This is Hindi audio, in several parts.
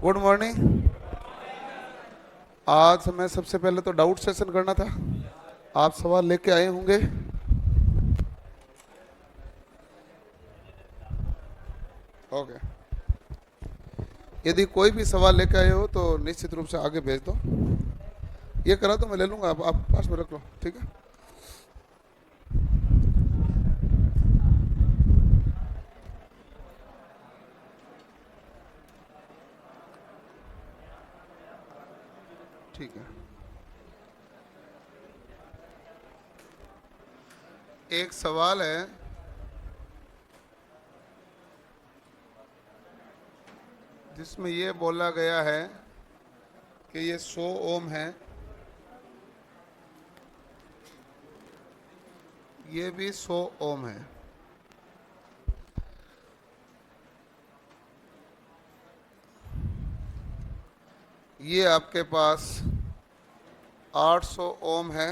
Good morning. आज हमें सबसे पहले तो डाउट सेशन करना था। आप सवाल लेके आए होंगे। ओके। यदि कोई भी सवाल लेके आए हो तो निश्चित रूप से आगे भेज दो। ये करा तो मैं ले लूंगा, आप पास में रख लो, ठीक है। ठीक है। एक सवाल है, जिसमें ये बोला गया है कि ये 100 ओम है, ये भी 100 ओम है। ये आपके पास 800 ओम है।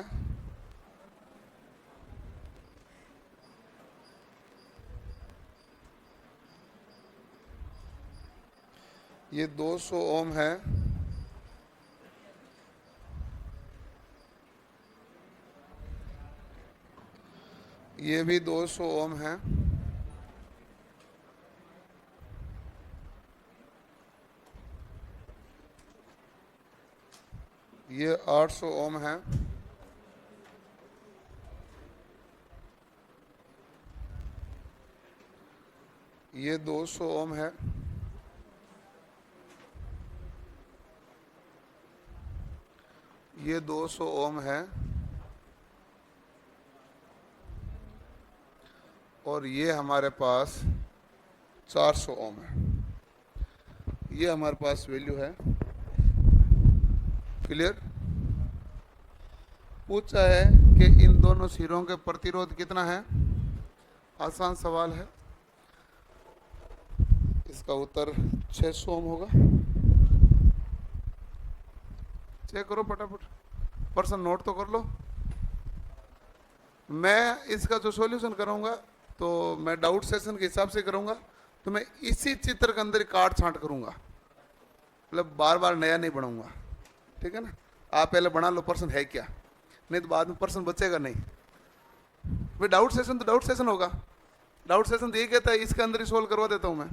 ये 200 ओम है। ये भी 200 ओम है। ये 800 ओम है। ये 200 ओम है। ये 200 ओम है। और ये हमारे पास 400 ओम है। ये हमारे पास वैल्यू है। क्लियर? पूछा है कि इन दोनों सिरों के प्रतिरोध कितना है। आसान सवाल है। इसका उत्तर 600 ओम होगा। चेक करो फटाफट, पर्सन नोट तो कर लो। मैं इसका जो सॉल्यूशन करूंगा तो मैं डाउट सेशन के हिसाब से करूंगा, तो मैं इसी चित्र के अंदर काट छांट करूंगा, मतलब बार बार नया नहीं बनाऊंगा। ठीक है ना? आप पहले बना लो पर्सन है क्या, नहीं तो बाद में पर्सन बचेगा नहीं। भाई डाउट सेशन तो डाउट सेशन होगा। डाउट सेशन तो ये कहता है इसके अंदर ही सोल्व करवा देता हूं मैं।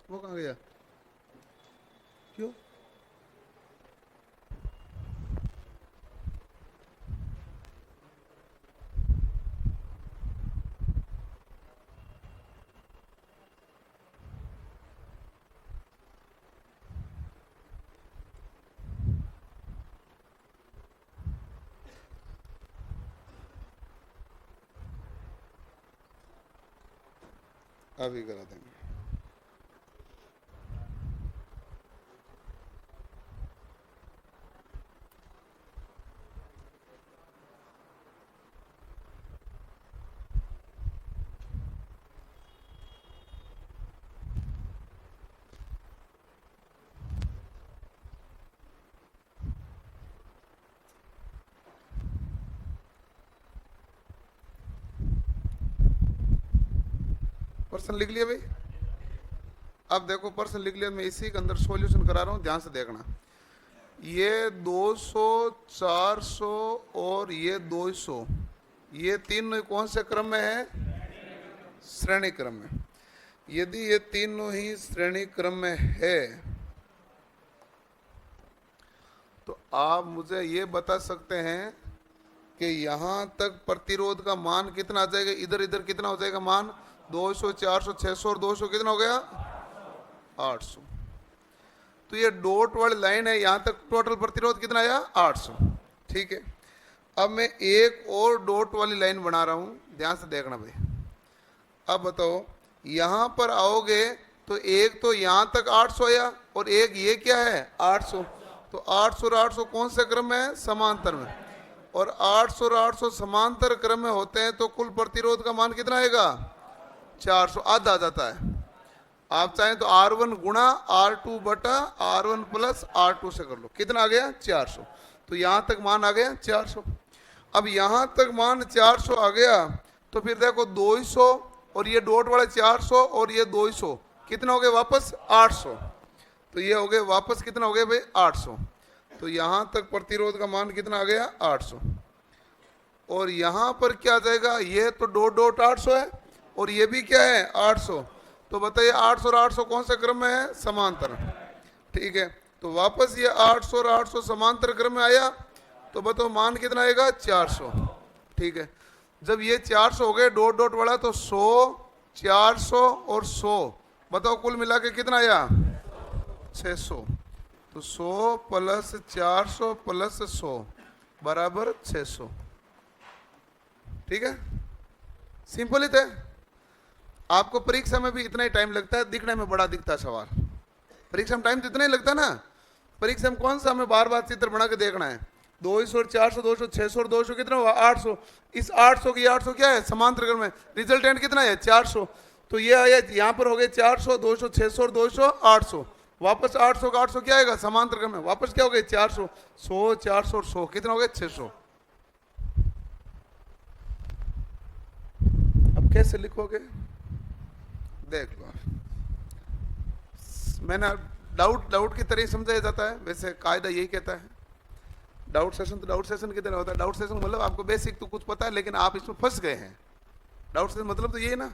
वो कहाँ गया? क्यों? अभी करा देंगे। पर्सन लिख लिया भाई? अब देखो पर्सन लिख लिया, मैं इसी के अंदर सॉल्यूशन करा रहा हूं, ध्यान से देखना। ये 200, 400 और ये 200, ये तीनों कौन से क्रम में है? श्रेणी क्रम में। यदि ये तीनों ही श्रेणी क्रम में है तो आप मुझे ये बता सकते हैं कि यहां तक प्रतिरोध का मान कितना आ जाएगा। इधर इधर कितना हो जाएगा मान? 200, 400, 600 और 200 कितना हो गया? 800। तो ये डॉट वाली लाइन है, यहां तक टोटल प्रतिरोध कितना आया? 800। ठीक है। अब मैं एक और डॉट वाली लाइन बना रहा हूं, ध्यान से देखना भाई। अब बताओ, यहां पर आओगे तो एक तो यहां तक 800 आया और एक ये क्या है? 800। तो 800 और 800 कौन से क्रम में है? समांतर में। और 800 और 800 समांतर क्रम में होते हैं तो कुल प्रतिरोध का मान कितना आएगा? 400। आधा आ जाता है। आप चाहें तो R1 गुणा R2 बटा R1 प्लस R2 से कर लो। कितना आ गया? 400। तो यहां तक मान आ गया 400। अब यहां तक मान 400 आ गया, तो फिर देखो 200 और ये डॉट वाले 400 और ये 200 कितना हो गए वापस 800। तो ये हो गए वापस कितना हो गया भाई 800। तो यहां तक प्रतिरोध का मान कितना आ गया 800। और यहां पर क्या आ जाएगा, ये तो डॉट डॉट 800 है और ये भी क्या है 800। तो बताइए 800 और 800 कौन से क्रम में है, समांतर। ठीक है, तो वापस ये 800 और 800 समांतर क्रम में आया, तो बताओ मान कितना आएगा 400। ठीक है, जब ये 400 हो गए डॉट डॉट वाला, तो 100 400 और 100 बताओ कुल मिला के कितना आया 600। तो 100 प्लस 400 प्लस 100 बराबर 600। ठीक है, सिंपल ही था। आपको परीक्षा में भी इतना ही टाइम लगता है, दिखने में बड़ा दिखता है सवाल। परीक्षा में टाइम तो इतना ही लगता है ना। परीक्षा में कौन सा हमें बार बार चित्र बना के देखना है। 200 और 400 200 600 और 200 कितना हुआ 800। इस 800 की 800 क्या है समांतर क्रम में, रिजल्टेंट कितना है 400। तो ये आया यहाँ पर हो गए 400 200 600 और 200 800। वापस 800 का 800 क्या आएगा समांतर क्रम में, वापस क्या हो गए 400 100 400 और 100 कितना हो गए 600। अब कैसे लिखोगे देख लो। मैंने डाउट की तरह समझाया जाता है, वैसे कायदा यही कहता है। डाउट सेशन तो डाउट सेशन की तरह होता है। डाउट सेशन मतलब आपको बेसिक तो कुछ पता है लेकिन आप इसमें फंस गए हैं। डाउट सेशन मतलब तो ये है ना।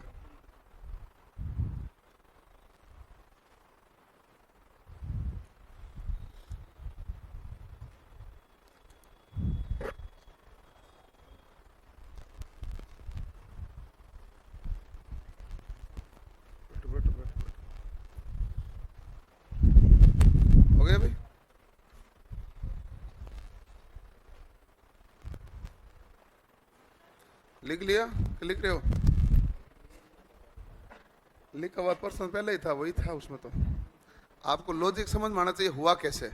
हो गया भाई, लिख लिया कि लिख रहे हो, लिखा हुआ पर्सन पहले ही था, वही था उसमें। तो आपको लॉजिक समझ में आना चाहिए हुआ कैसे।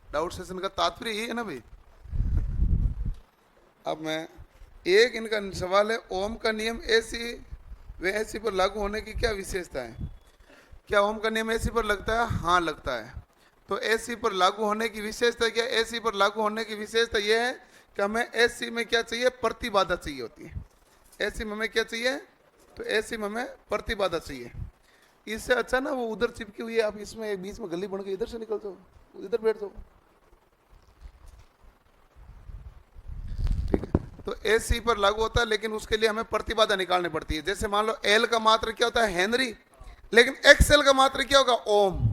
डाउट सेशन का तात्पर्य यही है ना भाई। अब मैं एक इनका सवाल है, ओम का नियम एसी व एसी पर लागू होने की क्या विशेषता है। क्या ओम का नियम एसी पर लगता है, हाँ लगता है। तो एसी पर लागू होने की विशेषता क्या, एसी पर लागू होने की विशेषता यह है कि हमें एसी में क्या चाहिए प्रतिबाधा चाहिए होती है। एसी में हमें क्या चाहिए, तो एसी में हमें प्रतिबाधा चाहिए। इससे अच्छा ना वो उधर चिपकी हुई है, आप इसमें एक बीच में गली बन के इधर से निकल जाओ, इधर बैठ जाओ। ठीक है, तो एसी पर लागू होता है लेकिन उसके लिए हमें प्रतिबाधा निकालनी पड़ती है। जैसे मान लो एल का मात्र क्या होता है हेनरी, लेकिन एक्सएल का मात्र क्या होगा ओम।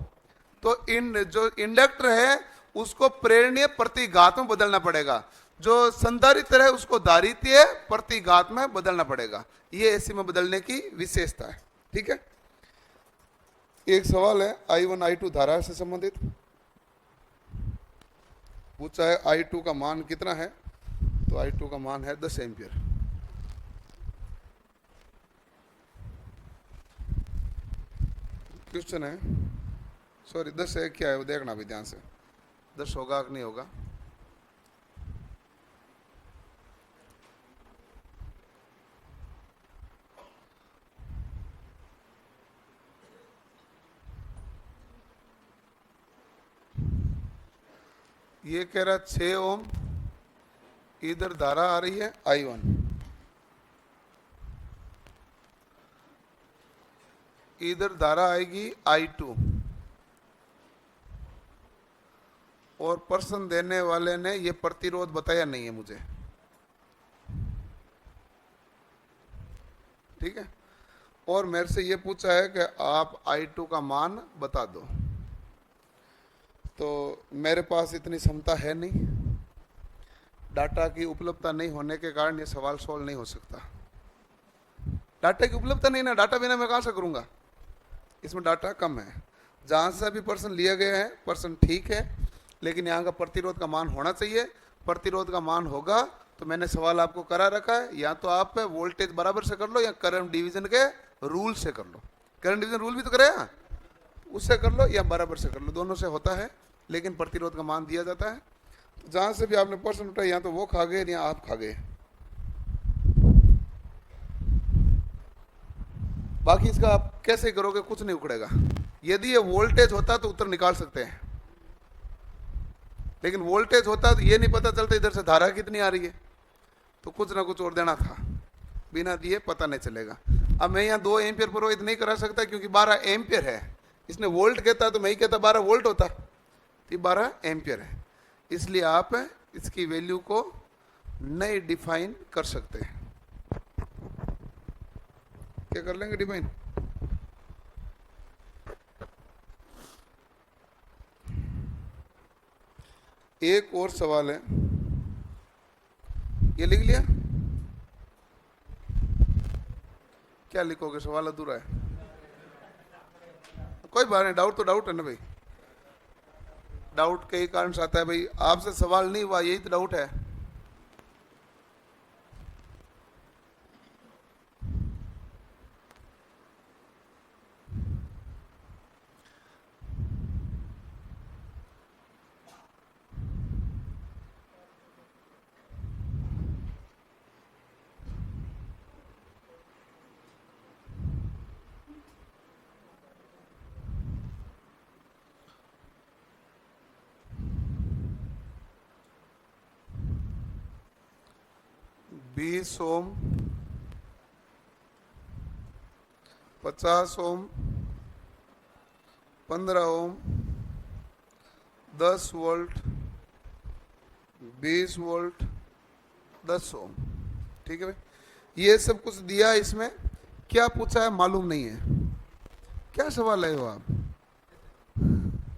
तो जो इंडक्टर है उसको प्रेरणीय प्रतिघात में बदलना पड़ेगा, जो संधारित्र है उसको धारितीय प्रतिघात में बदलना पड़ेगा। ये एसी में बदलने की विशेषता है। ठीक है, एक सवाल है I1 I2 धारा से संबंधित पूछा है। I2 का मान कितना है, तो I2 का मान है 10 एम्पियर। क्वेश्चन है, सॉरी 10 है क्या है वो देखना भी ध्यान से, 10 होगा कि नहीं होगा। ये कह रहा 6 ओम, इधर धारा आ रही है I1, इधर धारा आएगी I2, और प्रश्न देने वाले ने ये प्रतिरोध बताया नहीं है मुझे। ठीक है, और मेरे से ये पूछा है कि आप I2 का मान बता दो। तो मेरे पास इतनी क्षमता है नहीं, डाटा की उपलब्धता नहीं होने के कारण ये सवाल सॉल्व नहीं हो सकता। डाटा की उपलब्धता नहीं ना, डाटा बिना मैं कहाँ से करूँगा, इसमें डाटा कम है। जहाँ से भी पर्सन लिया गया है पर्सन ठीक है, लेकिन यहाँ का प्रतिरोध का मान होना चाहिए। प्रतिरोध का मान होगा तो मैंने सवाल आपको करा रखा है, या तो आप वोल्टेज बराबर से कर लो या करंट डिवीजन के रूल से कर लो। करंट डिवीजन रूल भी तो कराया, उससे कर लो या बराबर से कर लो, दोनों से होता है, लेकिन प्रतिरोध का मान दिया जाता है। तो जहाँ से भी आपने प्रश्न उठाया या तो वो खा गए या आप खा गए। बाकी इसका आप कैसे करोगे कुछ नहीं उखड़ेगा। यदि ये वोल्टेज होता तो उत्तर निकाल सकते हैं, लेकिन वोल्टेज होता तो ये नहीं पता चलता इधर से धारा कितनी आ रही है। तो कुछ ना कुछ और देना था, बिना दिए पता नहीं चलेगा। अब मैं यहाँ 2 एम्पियर प्रवाहित नहीं करा सकता क्योंकि 12 एम्पियर है। इसने वोल्ट कहता तो मैं ही कहता 12 वोल्ट होता, तो 12 एम्पियर है। इसलिए आप इसकी वैल्यू को नहीं डिफाइन कर सकते। क्या कर लेंगे डिफाइन? एक और सवाल है, ये लिख लिया? क्या लिखोगे? सवाल अधूरा है। कोई बात नहीं, डाउट तो डाउट है ना भाई। डाउट कई कारण से आता है भाई, आपसे सवाल नहीं हुआ यही तो डाउट है। बीस ओम, 50 ओम, 15 ओम, 10 वोल्ट, 20 वोल्ट, 10 ओम। ठीक है भाई, ये सब कुछ दिया है। इसमें क्या पूछा है मालूम नहीं है। क्या सवाल है वो? आप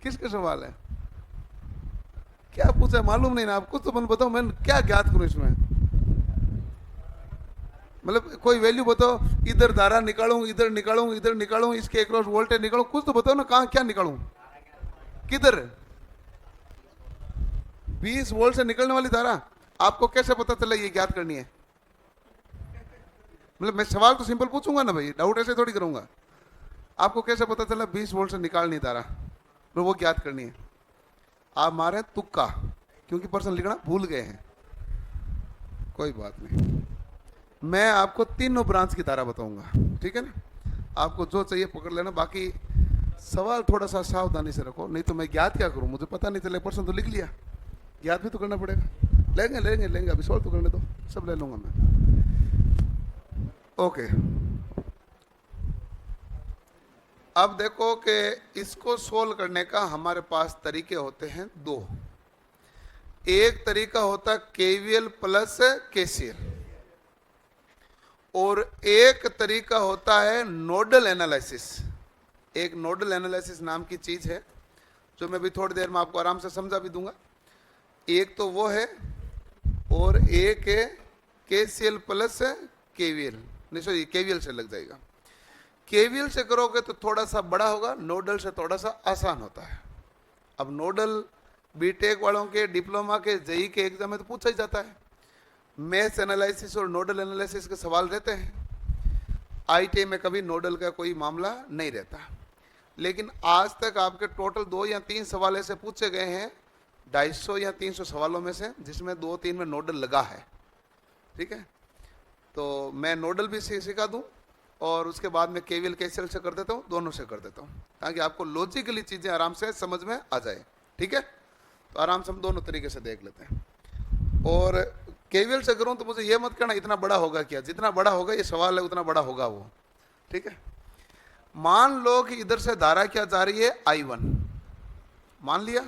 किसके सवाल है? क्या पूछा है मालूम नहीं ना। आप कुछ तो मन बताओ, मैं क्या ज्ञात करूं इसमें। मतलब कोई वैल्यू बताओ, इधर धारा निकालूं, इधर निकालूं, इधर निकालूं, इसके अक्रॉस वोल्टेज निकालूं, कुछ तो बताओ ना, कहां क्या निकालूं, किधर? 20 वोल्ट से निकलने वाली धारा आपको कैसे पता चला? ये ज्ञात करनी है। मतलब मैं सवाल तो सिंपल पूछूंगा ना भाई, डाउट ऐसे थोड़ी करूंगा। आपको कैसे पता चला 20 वोल्ट से निकालनी धारा, तो वो ज्ञात करनी है। आप मारे तुक्का, क्योंकि प्रश्न लिखना भूल गए हैं। कोई बात नहीं, मैं आपको तीनों ब्रांच की धारा बताऊंगा, ठीक है ना। आपको जो चाहिए पकड़ लेना, बाकी सवाल थोड़ा सा सावधानी से रखो, नहीं तो मैं ज्ञात क्या करूं, मुझे पता नहीं चले। प्रश्न तो लिख लिया, ज्ञात भी तो करना पड़ेगा। लेंगे लेंगे लेंगे, अभी सॉल्व तो करने दो, सब ले लूंगा मैं। ओके, अब देखो कि इसको सोल्व करने का हमारे पास तरीके होते हैं 2। एक तरीका होता है केवीएल प्लस केसीएल, और एक तरीका होता है नोडल एनालिसिस। एक नोडल एनालिसिस नाम की चीज है, जो मैं भी थोड़ी देर में आपको आराम से समझा भी दूंगा। एक तो वो है, और एक है केसीएल प्लस केवीएल। नहीं सॉरी, केवीएल से लग जाएगा। केवीएल से करोगे तो थोड़ा सा बड़ा होगा, नोडल से थोड़ा सा आसान होता है। अब नोडल बीटेक वालों के, डिप्लोमा के, जेई के एग्जाम में तो पूछा ही जाता है। मैथ्स एनालिसिस और नोडल एनालिसिस के सवाल रहते हैं। आईटीआई में कभी नोडल का कोई मामला नहीं रहता। लेकिन आज तक आपके टोटल 2 या 3 सवाल ऐसे पूछे गए हैं 250 या 300 सवालों में से, जिसमें 2-3 में नोडल लगा है। ठीक है, तो मैं नोडल भी सिखा दूं, और उसके बाद में केवीएल केसीएल से कर देता हूं, दोनों से कर देता हूं, ताकि आपको लॉजिकली चीजें आराम से समझ में आ जाए। ठीक है, तो आराम से हम दोनों तरीके से देख लेते हैं। और केवीएल से करूं तो मुझे ये मत कहना इतना बड़ा होगा क्या, जितना बड़ा होगा ये सवाल है उतना बड़ा होगा वो। ठीक है, मान लो कि इधर से धारा क्या जा रही है, I1, मान लिया।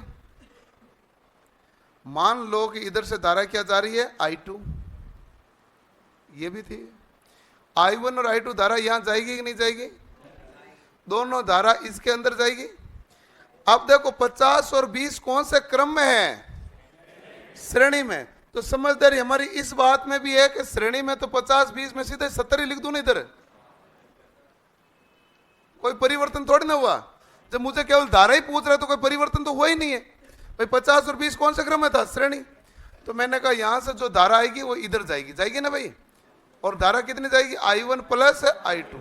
मान लो कि इधर से धारा क्या जा रही है, I2, ये भी थी। I1 और I2 धारा यहां जाएगी कि नहीं जाएगी? दोनों धारा इसके अंदर जाएगी। अब देखो 50 और 20 कौन से क्रम में है? श्रेणी में। तो समझदारी हमारी इस बात में भी है कि श्रेणी में तो 50 20 में सीधे 70 ही लिख दूं ना, इधर कोई परिवर्तन थोड़ी ना हुआ। जब मुझे केवल धारा ही पूछ रहा है तो कोई परिवर्तन तो हुआ ही नहीं है भाई। 50 और 20 कौन से क्रम में था? श्रेणी। तो मैंने कहा यहां से जो धारा आएगी वो इधर जाएगी, जाएगी ना भाई। और धारा कितनी जाएगी? I1 plus I2।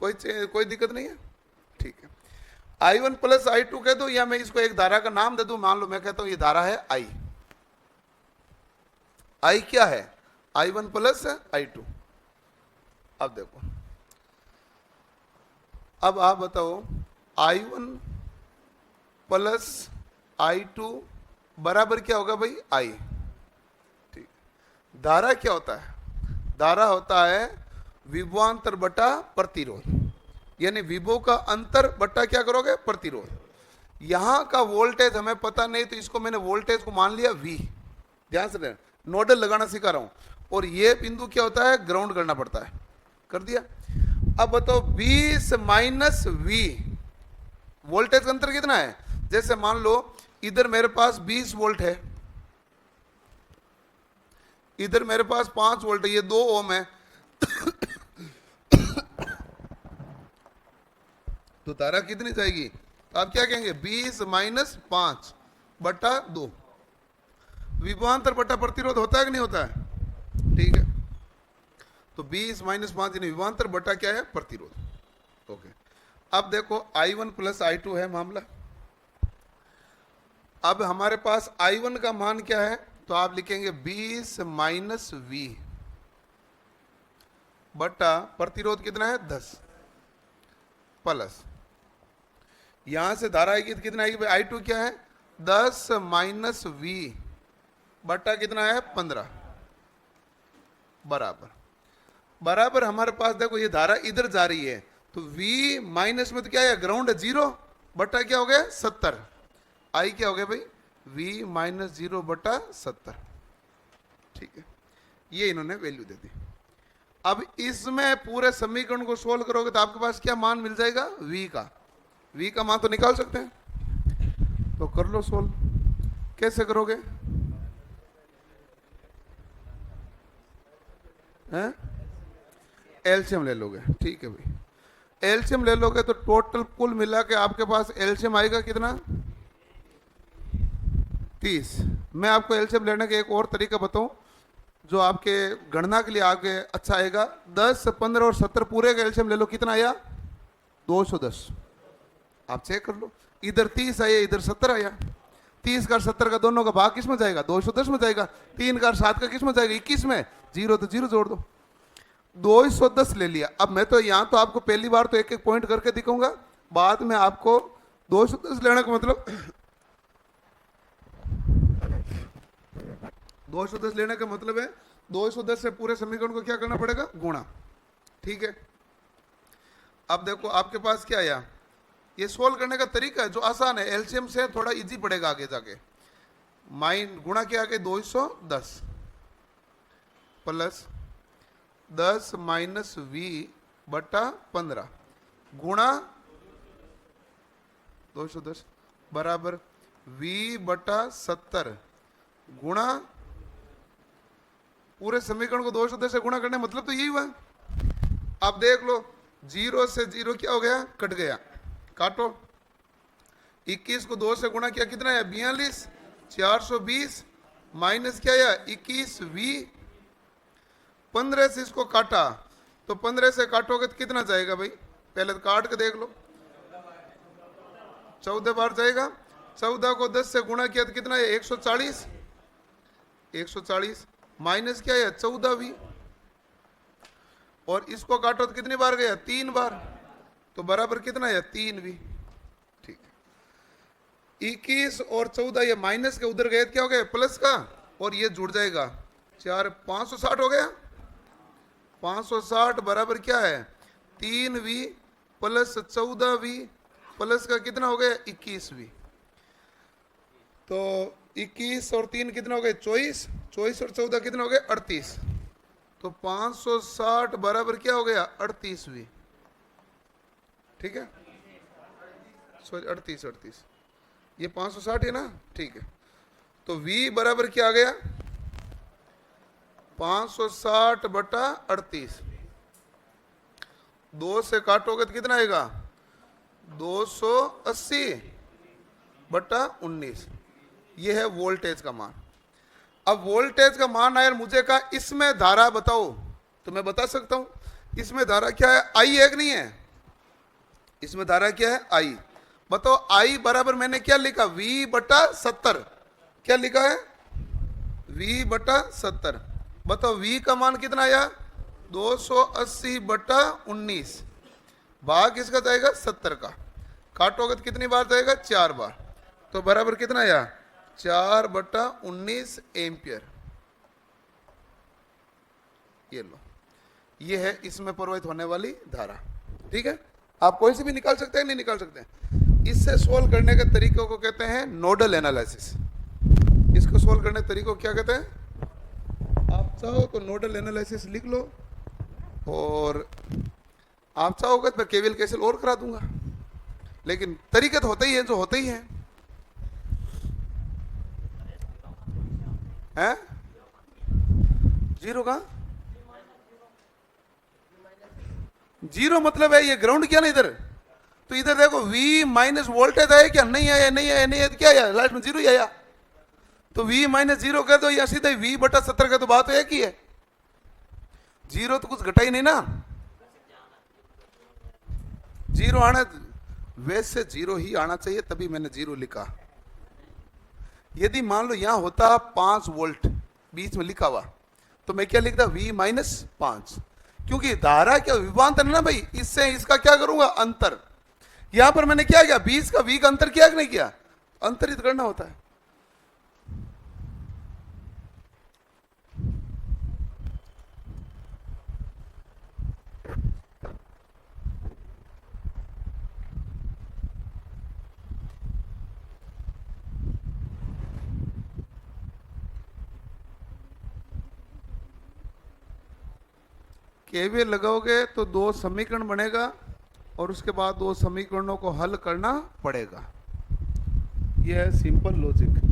कोई दिक्कत नहीं है, ठीक है। I1 प्लस I2 कह दो, या मैं इसको एक धारा का नाम दे दूं। मान लो मैं कहता हूं ये धारा है I क्या है? I1 plus I2। अब देखो, अब आप बताओ I1 प्लस I2 बराबर क्या होगा भाई? I। धारा क्या होता है? धारा होता है विभवांतर बटा प्रतिरोध, यानी विभव का अंतर बटा क्या करोगे? प्रतिरोध। यहां का वोल्टेज हमें पता नहीं, तो इसको मैंने वोल्टेज को मान लिया V। ध्यान से नोडल लगाना सिखा रहा हूं। और ये बिंदु क्या होता है? ग्राउंड करना पड़ता है। कर दिया। अब बताओ 20 माइनस V, वोल्टेज का अंतर कितना है? जैसे मान लो इधर मेरे पास 20 वोल्ट है, इधर मेरे पास 5 वोल्ट है, ये 2 ओम है। तो धारा कितनी जाएगी? तो आप क्या कहेंगे? 20 माइनस 5 बटा 2। विभवांतर बटा प्रतिरोध होता है कि नहीं होता है? ठीक है। तो 20 माइनस 5 यानी विभवांतर बटा क्या है? प्रतिरोध। ओके। अब देखो I1 प्लस I2 है मामला। अब हमारे पास I1 का मान क्या है? तो आप लिखेंगे 20 माइनस V बटा प्रतिरोध कितना है? 10 प्लस यहां से धारा आएगी तो कितना आएगी भाई? I2 क्या है? 10 माइनस V बटा कितना है? 15 बराबर बराबर हमारे पास देखो ये धारा इधर जा रही है, तो V माइनस में तो क्या है? ग्राउंड है 0 बटा क्या हो गया? 70। I क्या हो गया भाई? V माइनस 0 बटा 70। ठीक है, ये इन्होंने वैल्यू दे दी। अब इसमें पूरे समीकरण को सोल्व करोगे तो आपके पास क्या मान मिल जाएगा? V का मान तो निकाल सकते हैं, तो कर लो सोल्व। कैसे करोगे? हैं? एलसीएम ले लोगे। ठीक है भाई, एलसीएम ले लोगे तो टोटल कुल मिला के आपके पास एलसीएम आएगा कितना? 30। मैं आपको एलसीएम लेने का एक और तरीका बताऊं जो आपके गणना के लिए आगे अच्छा आएगा। 10, 15 और 70 पूरे का एलसीएम ले लो, कितना आया? 210। आप चेक कर लो, इधर 30 आया, इधर 70 आया। 30 का 70 का दोनों का भाग किस में जाएगा? 210 में जाएगा। 3 का 7 का किस में जाएगा? 21 में। 0 तो 0 जोड़ दो, 210 ले लिया। अब मैं तो यहाँ तो आपको पहली बार तो एक एक पॉइंट करके दिखाऊंगा, बाद में आपको 210 लेने का मतलब 210 लेने का मतलब है 210 से पूरे समीकरण को क्या करना पड़ेगा? गुणा। ठीक है। अब देखो आपके पास क्या आया? ये सोल्व करने का तरीका है जो आसान है, एलसीएम से थोड़ा इजी पड़ेगा आगे जाके। माइन गुणा क्या आ गया? 210 प्लस 10 माइनस V बटा 15 गुणा 210 बराबर V बटा 70 गुणा पूरे समीकरण को 210 से गुणा करने मतलब तो यही हुआ। अब देख लो 0 से 0 क्या हो गया? कट गया, काटो। 21 को 2 से गुणा किया, कितना है? 42। 420 माइनस क्या है? 21V। 15 से इसको काटा, तो 15 से काटोगे तो कितना जाएगा भाई? पहले तो काट के देख लो, 14 बार जाएगा। 14 को 10 से गुणा किया तो कितना है? 140। 140 माइनस क्या है? 14V। और इसको काटो तो कितनी बार गया? 3 बार, तो बराबर कितना है? 3V। ठीक है। 21 और 14 ये माइनस के उधर गए, क्या हो गया? प्लस का, और ये जुड़ जाएगा 4, 560 हो गया। 560 बराबर क्या है? 3V प्लस 14V प्लस का कितना हो गया? 21V। तो 21 और 3 कितना हो गए? 24। 24 और 14 कितना हो गया? 38। तो 560 बराबर क्या हो गया? 38V। ठीक है, सॉरी 38 ये 560 है ना? ठीक है। तो V बराबर क्या आ गया? 560 बटा 38। 2 से काटोगे तो कितना आएगा? 280 बटा 19। ये है वोल्टेज का मान। अब वोल्टेज का मान आया, मुझे कहा इसमें धारा बताओ, तो मैं बता सकता हूं इसमें धारा क्या है? I है कि नहीं है? इसमें धारा क्या है? I। बताओ I बराबर मैंने क्या लिखा? V बटा 70। क्या लिखा है? V बटा 70। बताओ V का मान कितना आया? 280 बटा 19। भाग किसका जाएगा? 70 का। काटोगे तो कितनी बार जाएगा? 4 बार। तो बराबर कितना आया? 4 बटा 19 एम्पियर। ये लो, ये है इसमें प्रवाहित होने वाली धारा। ठीक है, आप कोई से भी निकाल सकते हैं, नहीं निकाल सकते हैं। इससे सोल्व करने के तरीकों को कहते हैं नोडल एनालिसिस। इसको सोल्व करने के तरीकों को क्या कहते हैं? आप चाहो तो नोडल एनालिसिस लिख लो, और आप चाहोगे तो मैं केवीएल केसीएल और करा दूंगा, लेकिन तरीके तो होते ही हैं जो होते ही हैं। हैं? जीरो का जीरो मतलब है ये ग्राउंड किया ना इधर, तो इधर देखो V माइनस वोल्टेज आया क्या? नहीं आया, नहीं आया, नहीं आया, तो क्या आया? लास्ट में जीरो ही आया। तो V माइनस जीरो कर दो या सीधा V बटा 70 का, तो बात तो एक ही है। जीरो तो कुछ घटा ही नहीं ना, जीरो आना, वैसे जीरो ही आना चाहिए, तभी मैंने जीरो लिखा। यदि मान लो यहां होता 5 वोल्ट बीच में लिखा हुआ, तो मैं क्या लिखता? V माइनस 5, क्योंकि धारा क्या विभवांतर है ना भाई, इससे इसका क्या करूंगा? अंतर। यहां पर मैंने क्या किया? 20 का V का अंतर किया कि नहीं किया? अंतरित करना होता है। केवीएल लगाओगे तो 2 समीकरण बनेगा, और उसके बाद 2 समीकरणों को हल करना पड़ेगा। यह है सिंपल लॉजिक।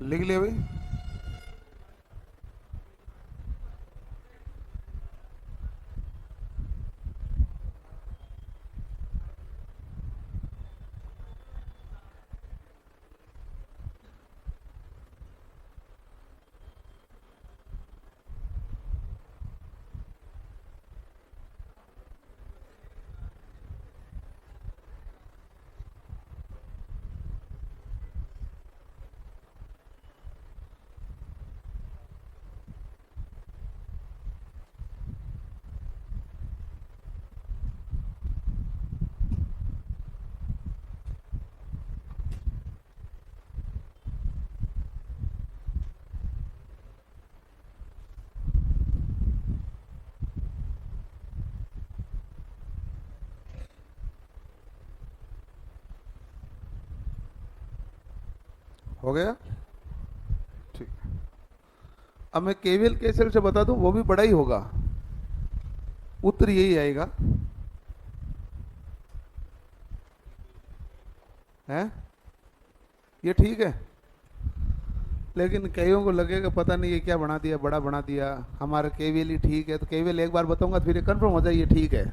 लिख लिया भाई? हो गया? ठीक। अब मैं केवीएल केसीएल से बता दूं, वो भी बड़ा ही होगा, उत्तर यही आएगा। है ये ठीक है, लेकिन कईयों को लगेगा पता नहीं ये क्या बना दिया, बड़ा बना दिया, हमारा केवीएल ही ठीक है। तो केवीएल एक बार बताऊंगा तो फिर ये कंफर्म हो जाए ये ठीक है।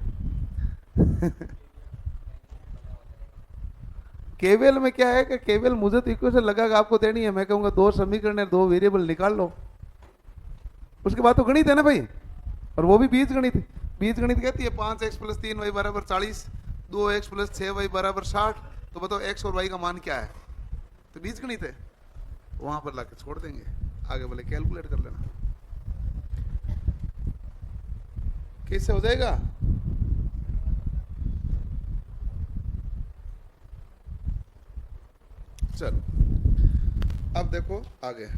केवीएल में क्या है कि केवीएल मुझे तो इक्वेशन लगा के आपको देनी है, मैं कहूंगा 2 समीकरण है, 2 वेरिएबल निकाल लो, उसके बाद तो गणित है ना भाई, और वो भी बीज गणित। बीज गणित कहती है 5x + 3y = 40, 2x + 6y = 60। तो बताओ x और y का मान क्या है? तो बीज गणित है, वहां पर लाके छोड़ देंगे। आगे बोले कैलकुलेट कर लेना। कैसे हो जाएगा? चलो अब देखो आगे।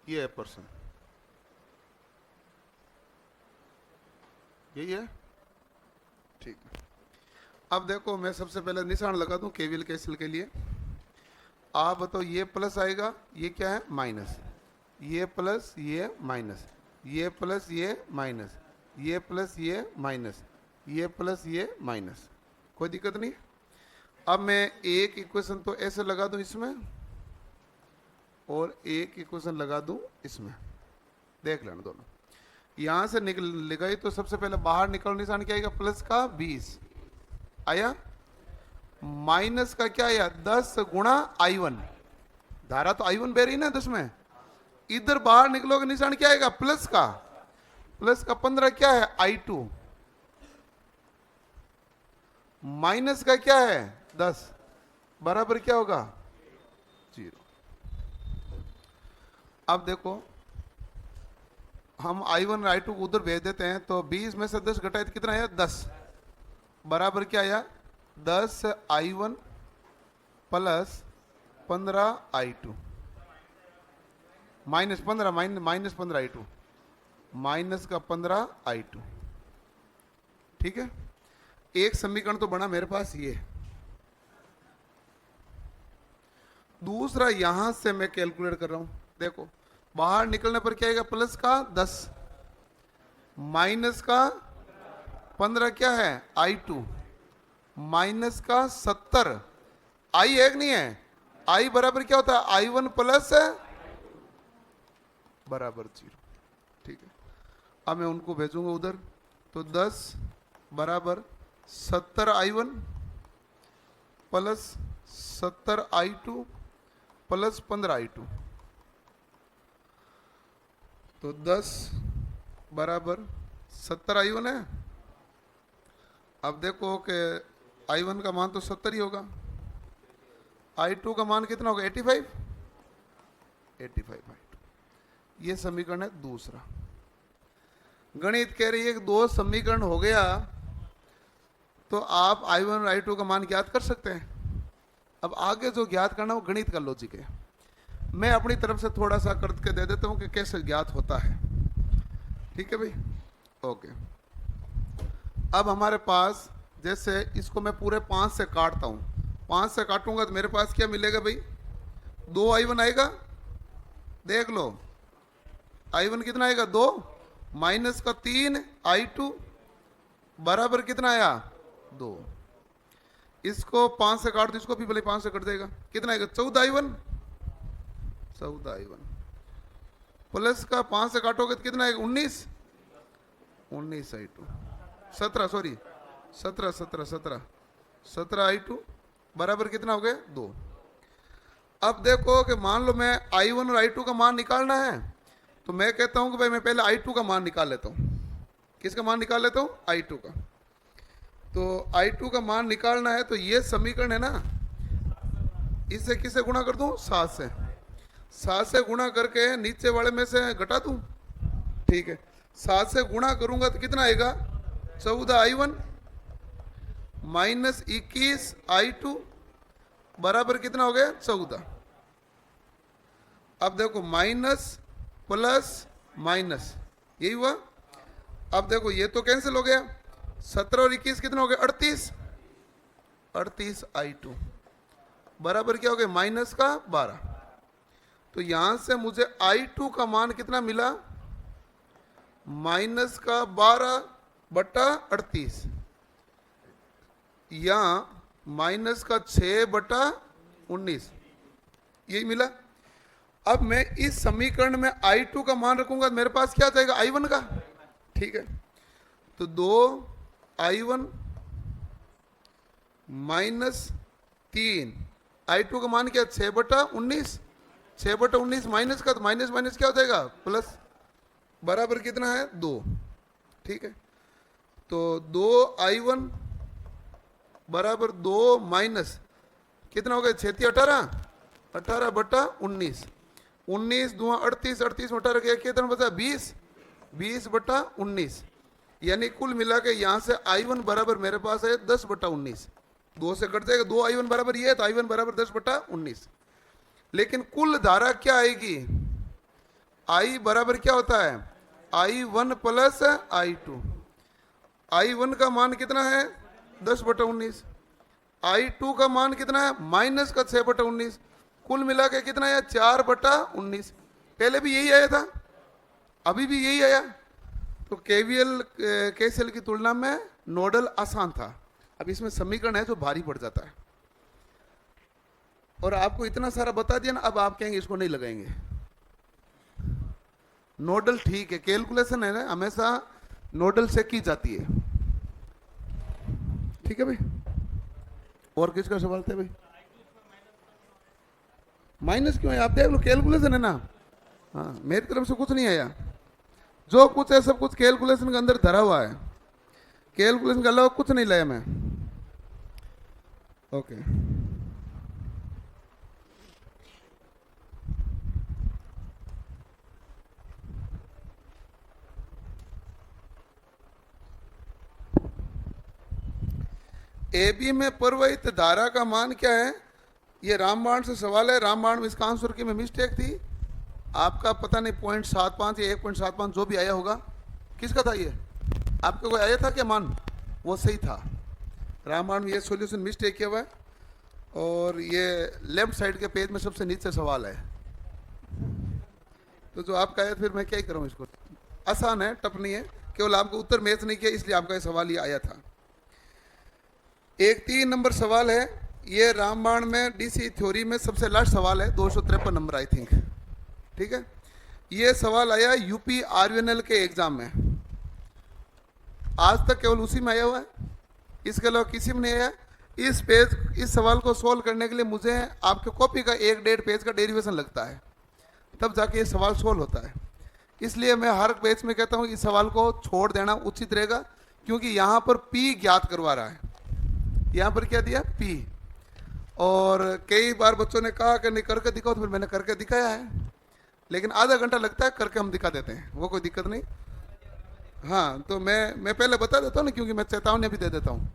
ये है पर्सन, यही है, ठीक है। अब देखो मैं सबसे पहले निशान लगा दूं केवीएल केसीएल के लिए। आप बताओ ये प्लस आएगा, ये क्या है माइनस, ये प्लस ये माइनस, ये प्लस ये माइनस, ये प्लस ये माइनस, ये प्लस ये माइनस, कोई दिक्कत नहीं। अब मैं एक इक्वेशन तो ऐसे लगा दूं इसमें और एक इक्वेशन लगा दूं इसमें, देख लेना दोनों। यहां से निकल गई तो सबसे पहले बाहर निकल निशान क्या आएगा, प्लस का 20 आया, माइनस का क्या आया 10 गुणा I1, धारा तो I1 बह रही ना 10 में, इधर बाहर निकलोगे निशान क्या आएगा प्लस का 15 क्या है I2, माइनस का क्या है 10 बराबर क्या होगा 0। अब देखो हम I1 और I2 को उधर भेज देते हैं तो 20 में से 10 घटाए तो कितना आया 10 बराबर क्या आया 10 I1 plus 15 I2 minus 15 I2 minus का 15 I2, ठीक है। एक समीकरण तो बना मेरे पास ये। दूसरा यहां से मैं कैलकुलेट कर रहा हूं, देखो बाहर निकलने पर क्या आएगा प्लस का 10 माइनस का 15 क्या है I2 माइनस का 70 I है कि नहीं है, I बराबर क्या होता है I1 प्लस बराबर 0, ठीक है। अब मैं उनको भेजूंगा उधर तो 10 बराबर 70 I1 plus 70 I2 plus 15 I2, तो 10 बराबर 70 I1 है। अब देखो कि I1 का मान तो 70 ही होगा, I2 का मान कितना होगा 85 I2, ये समीकरण है दूसरा। गणित कह रही है कि दो समीकरण हो गया तो आप I1 और I2 का मान ज्ञात कर सकते हैं। अब आगे जो ज्ञात करना वो गणित का लॉजिक है, मैं अपनी तरफ से थोड़ा सा करके दे देता हूं कि कैसे ज्ञात होता है, ठीक है भाई, ओके। अब हमारे पास जैसे इसको मैं पूरे 5 से काटता हूं, 5 से काटूंगा तो मेरे पास क्या मिलेगा भाई 2 I1 आएगा, देख लो I1 कितना आएगा 2 माइनस का 3 I2 बराबर कितना आया 2, इसको 5 से काट दो, इसको भी भले 5 से कट जाएगा, कितना आएगा 14 I1 प्लस का 5 से काटोगे तो कितना आएगा 19 I2 17 I2 बराबर कितना हो गया 2। अब देखो कि मान लो मैं I1 और I2 का मान निकालना है तो मैं कहता हूं कि भाई मैं पहले I2 का मान निकाल लेता हूं। किसका मान निकाल लेता हूं I2 का। तो I2 का मान निकालना है तो ये समीकरण है ना, इससे किसे गुणा कर दूं 7 से गुणा करके नीचे वाले में से घटा दूं, ठीक है। 7 से गुणा करूंगा तो कितना आएगा 14 I1 माइनस 21 I2 बराबर कितना हो गया 14। अब देखो माइनस प्लस माइनस यही हुआ। अब देखो ये तो कैंसिल हो गया, 17 और 21 कितना हो गया 38 I2 बराबर क्या हो गया माइनस का 12। तो यहां से मुझे I2 का मान कितना मिला माइनस का 12/38 या माइनस का 6/19 यही मिला। अब मैं इस समीकरण में I2 का मान रखूंगा, मेरे पास क्या जाएगा, I1 का। ठीक है, तो 2I1 माइनस 3, I2 का मान क्या, 6/19, 6/19 माइनस का, तो माइनस माइनस क्या हो जाएगा, प्लस, बराबर कितना है, 2। ठीक है, तो 2I1 बराबर 2 माइनस कितना हो गया, 6×18, 18/19, 19 2 38, 38 में 18 कितना बचा, 20, 20/19, यानी कुल मिला के यहाँ से I1 बराबर मेरे पास है 10/19, 2 से कट जाएगा, 2I1 बराबर ये है, तो I1 बराबर 10/19। लेकिन कुल धारा क्या आएगी, I बराबर क्या होता है, I1 प्लस I2। I1 का मान कितना है, 10/19, I2 का मान कितना है, माइनस का 6/19, कुल मिला के कितना है, 4/19। पहले भी यही आया था, अभी भी यही आया। तो केवीएल केसीएल की तुलना में नोडल आसान था। अब इसमें समीकरण है जो भारी पड़ जाता है, और आपको इतना सारा बता दिया ना, अब आप कहेंगे इसको नहीं लगाएंगे। नोडल ठीक है, कैलकुलेशन है ना, हमेशा नोडल से की जाती है। ठीक है भाई, और किसका सवाल था भाई, माइनस क्यों है, आप देख लो, कैलकुलेशन है ना। हाँ, मेरी तरफ से कुछ नहीं आया, जो कुछ है सब कुछ कैलकुलेशन के अंदर धरा हुआ है, कैलकुलेशन के अलावा कुछ नहीं लाया मैं। ओके, ए बी में प्रवाहित धारा का मान क्या है, ये रामबाण से सवाल है। रामबाण में इसका आंसर की में मिस्टेक थी, आपका पता नहीं 0.75 या 1.75 जो भी आया होगा, किसका था ये, आपको कोई आया था क्या मान, वो सही था। रामबाण में ये सॉल्यूशन मिस्टेक किया हुआ है, और ये लेफ्ट साइड के पेज में सबसे नीचे सवाल है, तो जो आपका आया फिर मैं क्या ही करूँ इसको, आसान है, टफ नहीं है, केवल आपको उत्तर मैच नहीं किया इसलिए आपका ये सवाल ये आया था। एक 3 नंबर सवाल है, ये रामबाण में डीसी थ्योरी में सबसे लास्ट सवाल है, 253 नंबर आई थिंक। ठीक है, ये सवाल आया यूपी आरवीएनएल के एग्जाम में, आज तक केवल उसी में आया हुआ है, इसके अलावा किसी में नहीं आया। इस सवाल को सोल्व करने के लिए मुझे आपके कॉपी का 1.5 पेज का डेरिवेशन लगता है, तब जाके ये सवाल सोल्व होता है। इसलिए मैं हर पेज में कहता हूँ इस सवाल को छोड़ देना उचित रहेगा, क्योंकि यहाँ पर पी ज्ञात करवा रहा है, यहाँ पर क्या दिया, पी। और कई बार बच्चों ने कहा कि नहीं करके दिखाओ, तो फिर मैंने करके दिखाया है, लेकिन आधा घंटा लगता है, करके हम दिखा देते हैं, वो कोई दिक्कत नहीं। हाँ, तो मैं पहले बता देता हूँ ना, क्योंकि मैं चेतावनी भी दे देता हूँ।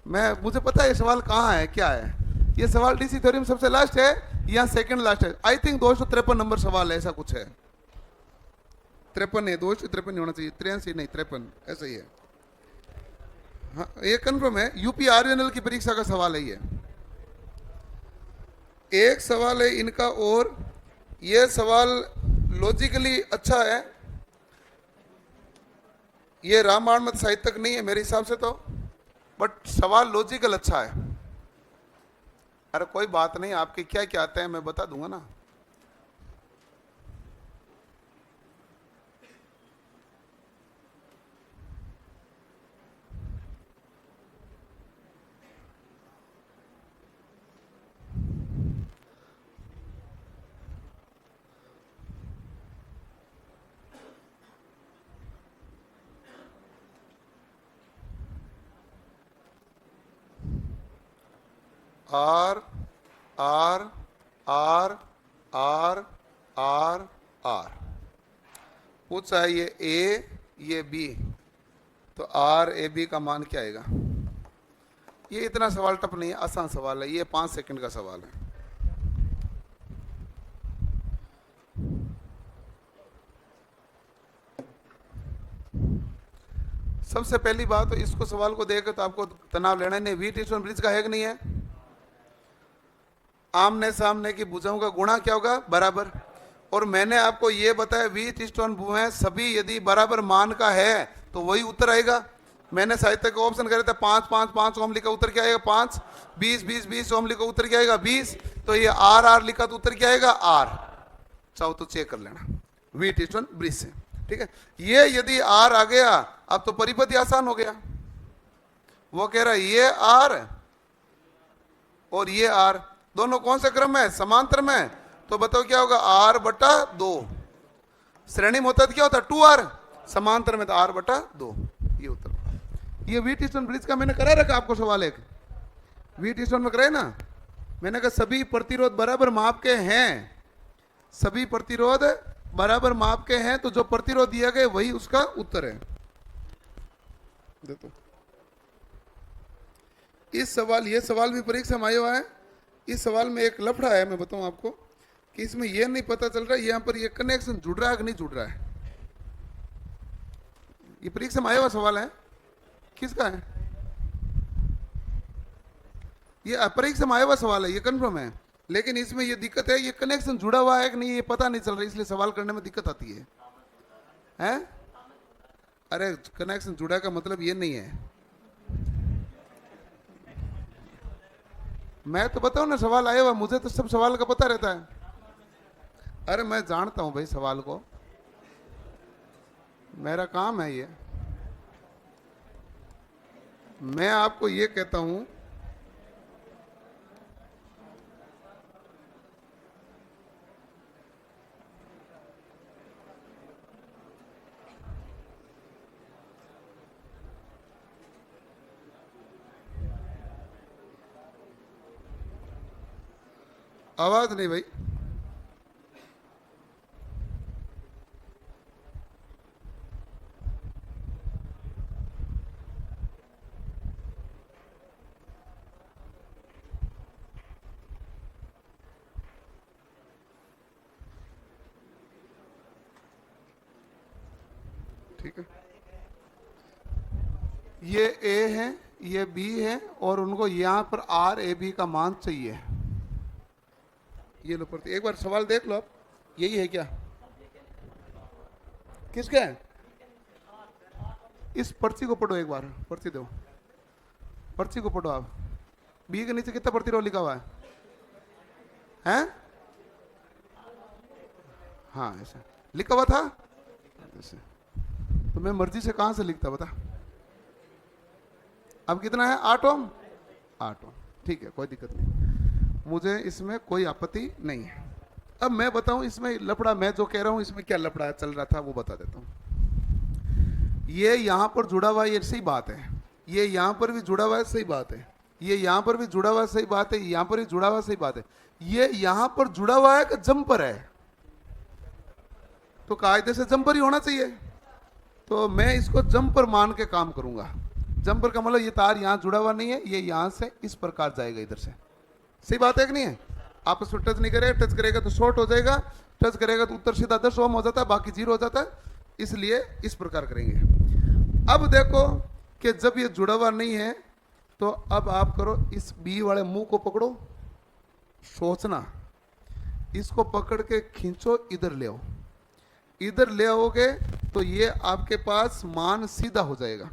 मुझे पता है ये सवाल कहाँ है, क्या है। ये सवाल डीसी थ्योरी में सबसे लास्ट है, या सेकंड लास्ट है, आई थिंक 253 नंबर सवाल है, ऐसा कुछ है, 53 है, 253 नहीं होना चाहिए, 83 नहीं, 53 ऐसा ही है। हाँ, ये कन्फर्म है, यूपी आरवीएनएल की परीक्षा का सवाल है ये। एक सवाल है इनका, और ये सवाल लॉजिकली अच्छा है, ये रामायण में साहित्य तक नहीं है मेरे हिसाब से तो, बट सवाल लॉजिकल अच्छा है। अरे कोई बात नहीं, आपके क्या क्या आते हैं मैं बता दूंगा ना। R R R R R R पूछा है, ये ए ये बी, तो आर ए बी का मान क्या आएगा। ये इतना सवाल टफ नहीं है, आसान सवाल है, ये 5 सेकंड का सवाल है। सबसे पहली बात तो इसको सवाल को देख तो आपको तनाव लेना नहीं, व्हीट स्टोन ब्रिज का है कि नहीं है। आमने सामने की भुजाओं का गुणा क्या होगा, बराबर। और मैंने आपको ये बताया व्हीट स्टोन भुजाएं सभी यदि बराबर मान का है तो वही उत्तर आएगा। मैंने साहित्य का ऑप्शन करे थे 5 5 5 ओम लिखा, उत्तर क्या आएगा 5, 20 20 20 ओम लिखा, उत्तर क्या आएगा 20। तो ये आर आर लिखा तो उत्तर क्या आएगा आर। चाहो तो चेक कर लेना, व्हीट ईस्टर्न ब्रिज से। ठीक है, ये यदि आर आ गया, अब तो परिपथ आसान हो गया। वो कह रहा है ये आर और ये आर दोनों कौन से क्रम में, समांतर में, तो बताओ क्या होगा, आर बटा 2। श्रेणी में होता तो क्या होता, 2r, समांतर में तो r बटा 2। ये उत्तर। ये व्हीट ईस्टर्न ब्रिज का मैंने करा रखा आपको सवाल, एक व्हीट ईस्टर्न में कराए ना, मैंने कहा सभी प्रतिरोध बराबर माप के हैं, सभी प्रतिरोध बराबर माप के हैं, तो जो प्रतिरोध दिया गया वही उसका उत्तर है। देखो इस सवाल, ये सवाल भी परीक्षा में आया हुआ है। इस सवाल में एक लफड़ा है, मैं बताऊं आपको कि इसमें यह नहीं पता चल रहा यहां पर ये कनेक्शन जुड़ रहा है कि नहीं जुड़ रहा है। ये परीक्षा में आया हुआ सवाल है, किसका है ये, परीक्षा में आया हुआ सवाल है, ये कंफर्म है, लेकिन इसमें ये दिक्कत है, ये कनेक्शन जुड़ा हुआ है कि नहीं ये पता नहीं चल रहा, इसलिए सवाल करने में दिक्कत आती है, हैं? अरे कनेक्शन जुड़ा का मतलब ये नहीं है, मैं तो बताऊं ना सवाल आया हुआ, मुझे तो सब सवाल का पता रहता है। अरे मैं जानता हूं भाई सवाल को, मेरा काम है ये। मैं आपको ये कहता हूं आवाज नहीं भाई, ठीक है। ये ए है, ये बी है, और उनको यहां पर आर ए बी का मान चाहिए। ये लो पढ़ते, एक बार सवाल देख लो आप, यही है क्या, किसका है? इस पर्ची को पढ़ो एक बार, पर्ची दो, पर्ची को पढ़ो आप। बी के नीचे कितना प्रतिरोध लिखा हुआ है, हैं? हाँ ऐसा लिखा हुआ था ऐसे, तो मैं मर्जी से कहां से लिखता बता। अब कितना है, 8 ओम, 8 ओम, ठीक है, कोई दिक्कत नहीं, मुझे इसमें कोई आपत्ति नहीं है। अब मैं बताऊं इसमें लफड़ा, मैं जो कह रहा हूं इसमें क्या लफड़ा चल रहा था वो बता देता हूं। ये यहां पर जुड़ा हुआ, ये सही बात है, ये यहां पर भी जुड़ा हुआ है, सही बात है, ये यहां पर भी जुड़ा हुआ है, सही बात है, यहां पर भी जुड़ा हुआ, सही बात है। ये यहां पर जुड़ा हुआ है कि जंपर है, तो कायदे से जंपर ही होना चाहिए, तो मैं इसको जंपर मान के काम करूंगा। जंपर का मतलब ये तार यहां जुड़ा हुआ नहीं है, ये यहां से इस प्रकार जाएगा इधर से, सही बात है कि नहीं है? आपस में टच नहीं करेगा, टच करेगा तो शॉर्ट हो जाएगा, टच करेगा तो उत्तर सीधा 10 ओम हो जाता है, बाकी 0 हो जाता है, इसलिए इस प्रकार करेंगे। अब देखो कि जब ये जुड़ा हुआ नहीं है, तो अब आप करो, इस बी वाले मुंह को पकड़ो, सोचना, इसको पकड़ के खींचो, इधर ले आओ, इधर ले आओगे तो ये आपके पास मान सीधा हो जाएगा।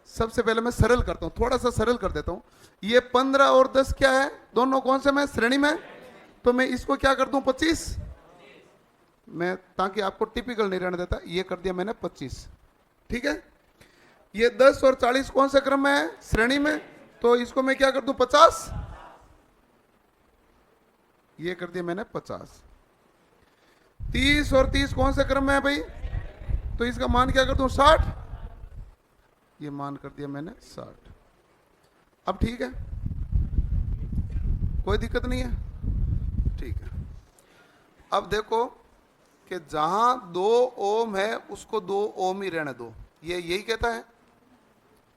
सबसे पहले मैं सरल करता हूं, थोड़ा सा सरल कर देता हूं। ये 15 और 10 क्या है, दोनों कौन से में, श्रेणी में, तो मैं इसको क्या कर दूं, 25, मैं ताकि आपको टिपिकल नहीं रहने देता, ये कर दिया मैंने 25, ठीक है। ये 10 और 40 कौन से क्रम में है, श्रेणी में, तो इसको मैं क्या कर दूं, 50, ये कर दिया मैंने 50। 30 और 30 कौन से क्रम में है भाई, तो इसका मान क्या कर दूं, 60, ये मान कर दिया मैंने 60। अब ठीक है, कोई दिक्कत नहीं है, ठीक है। अब देखो कि जहां 2 ओम है उसको 2 ओम ही रहने दो, ये यही कहता है,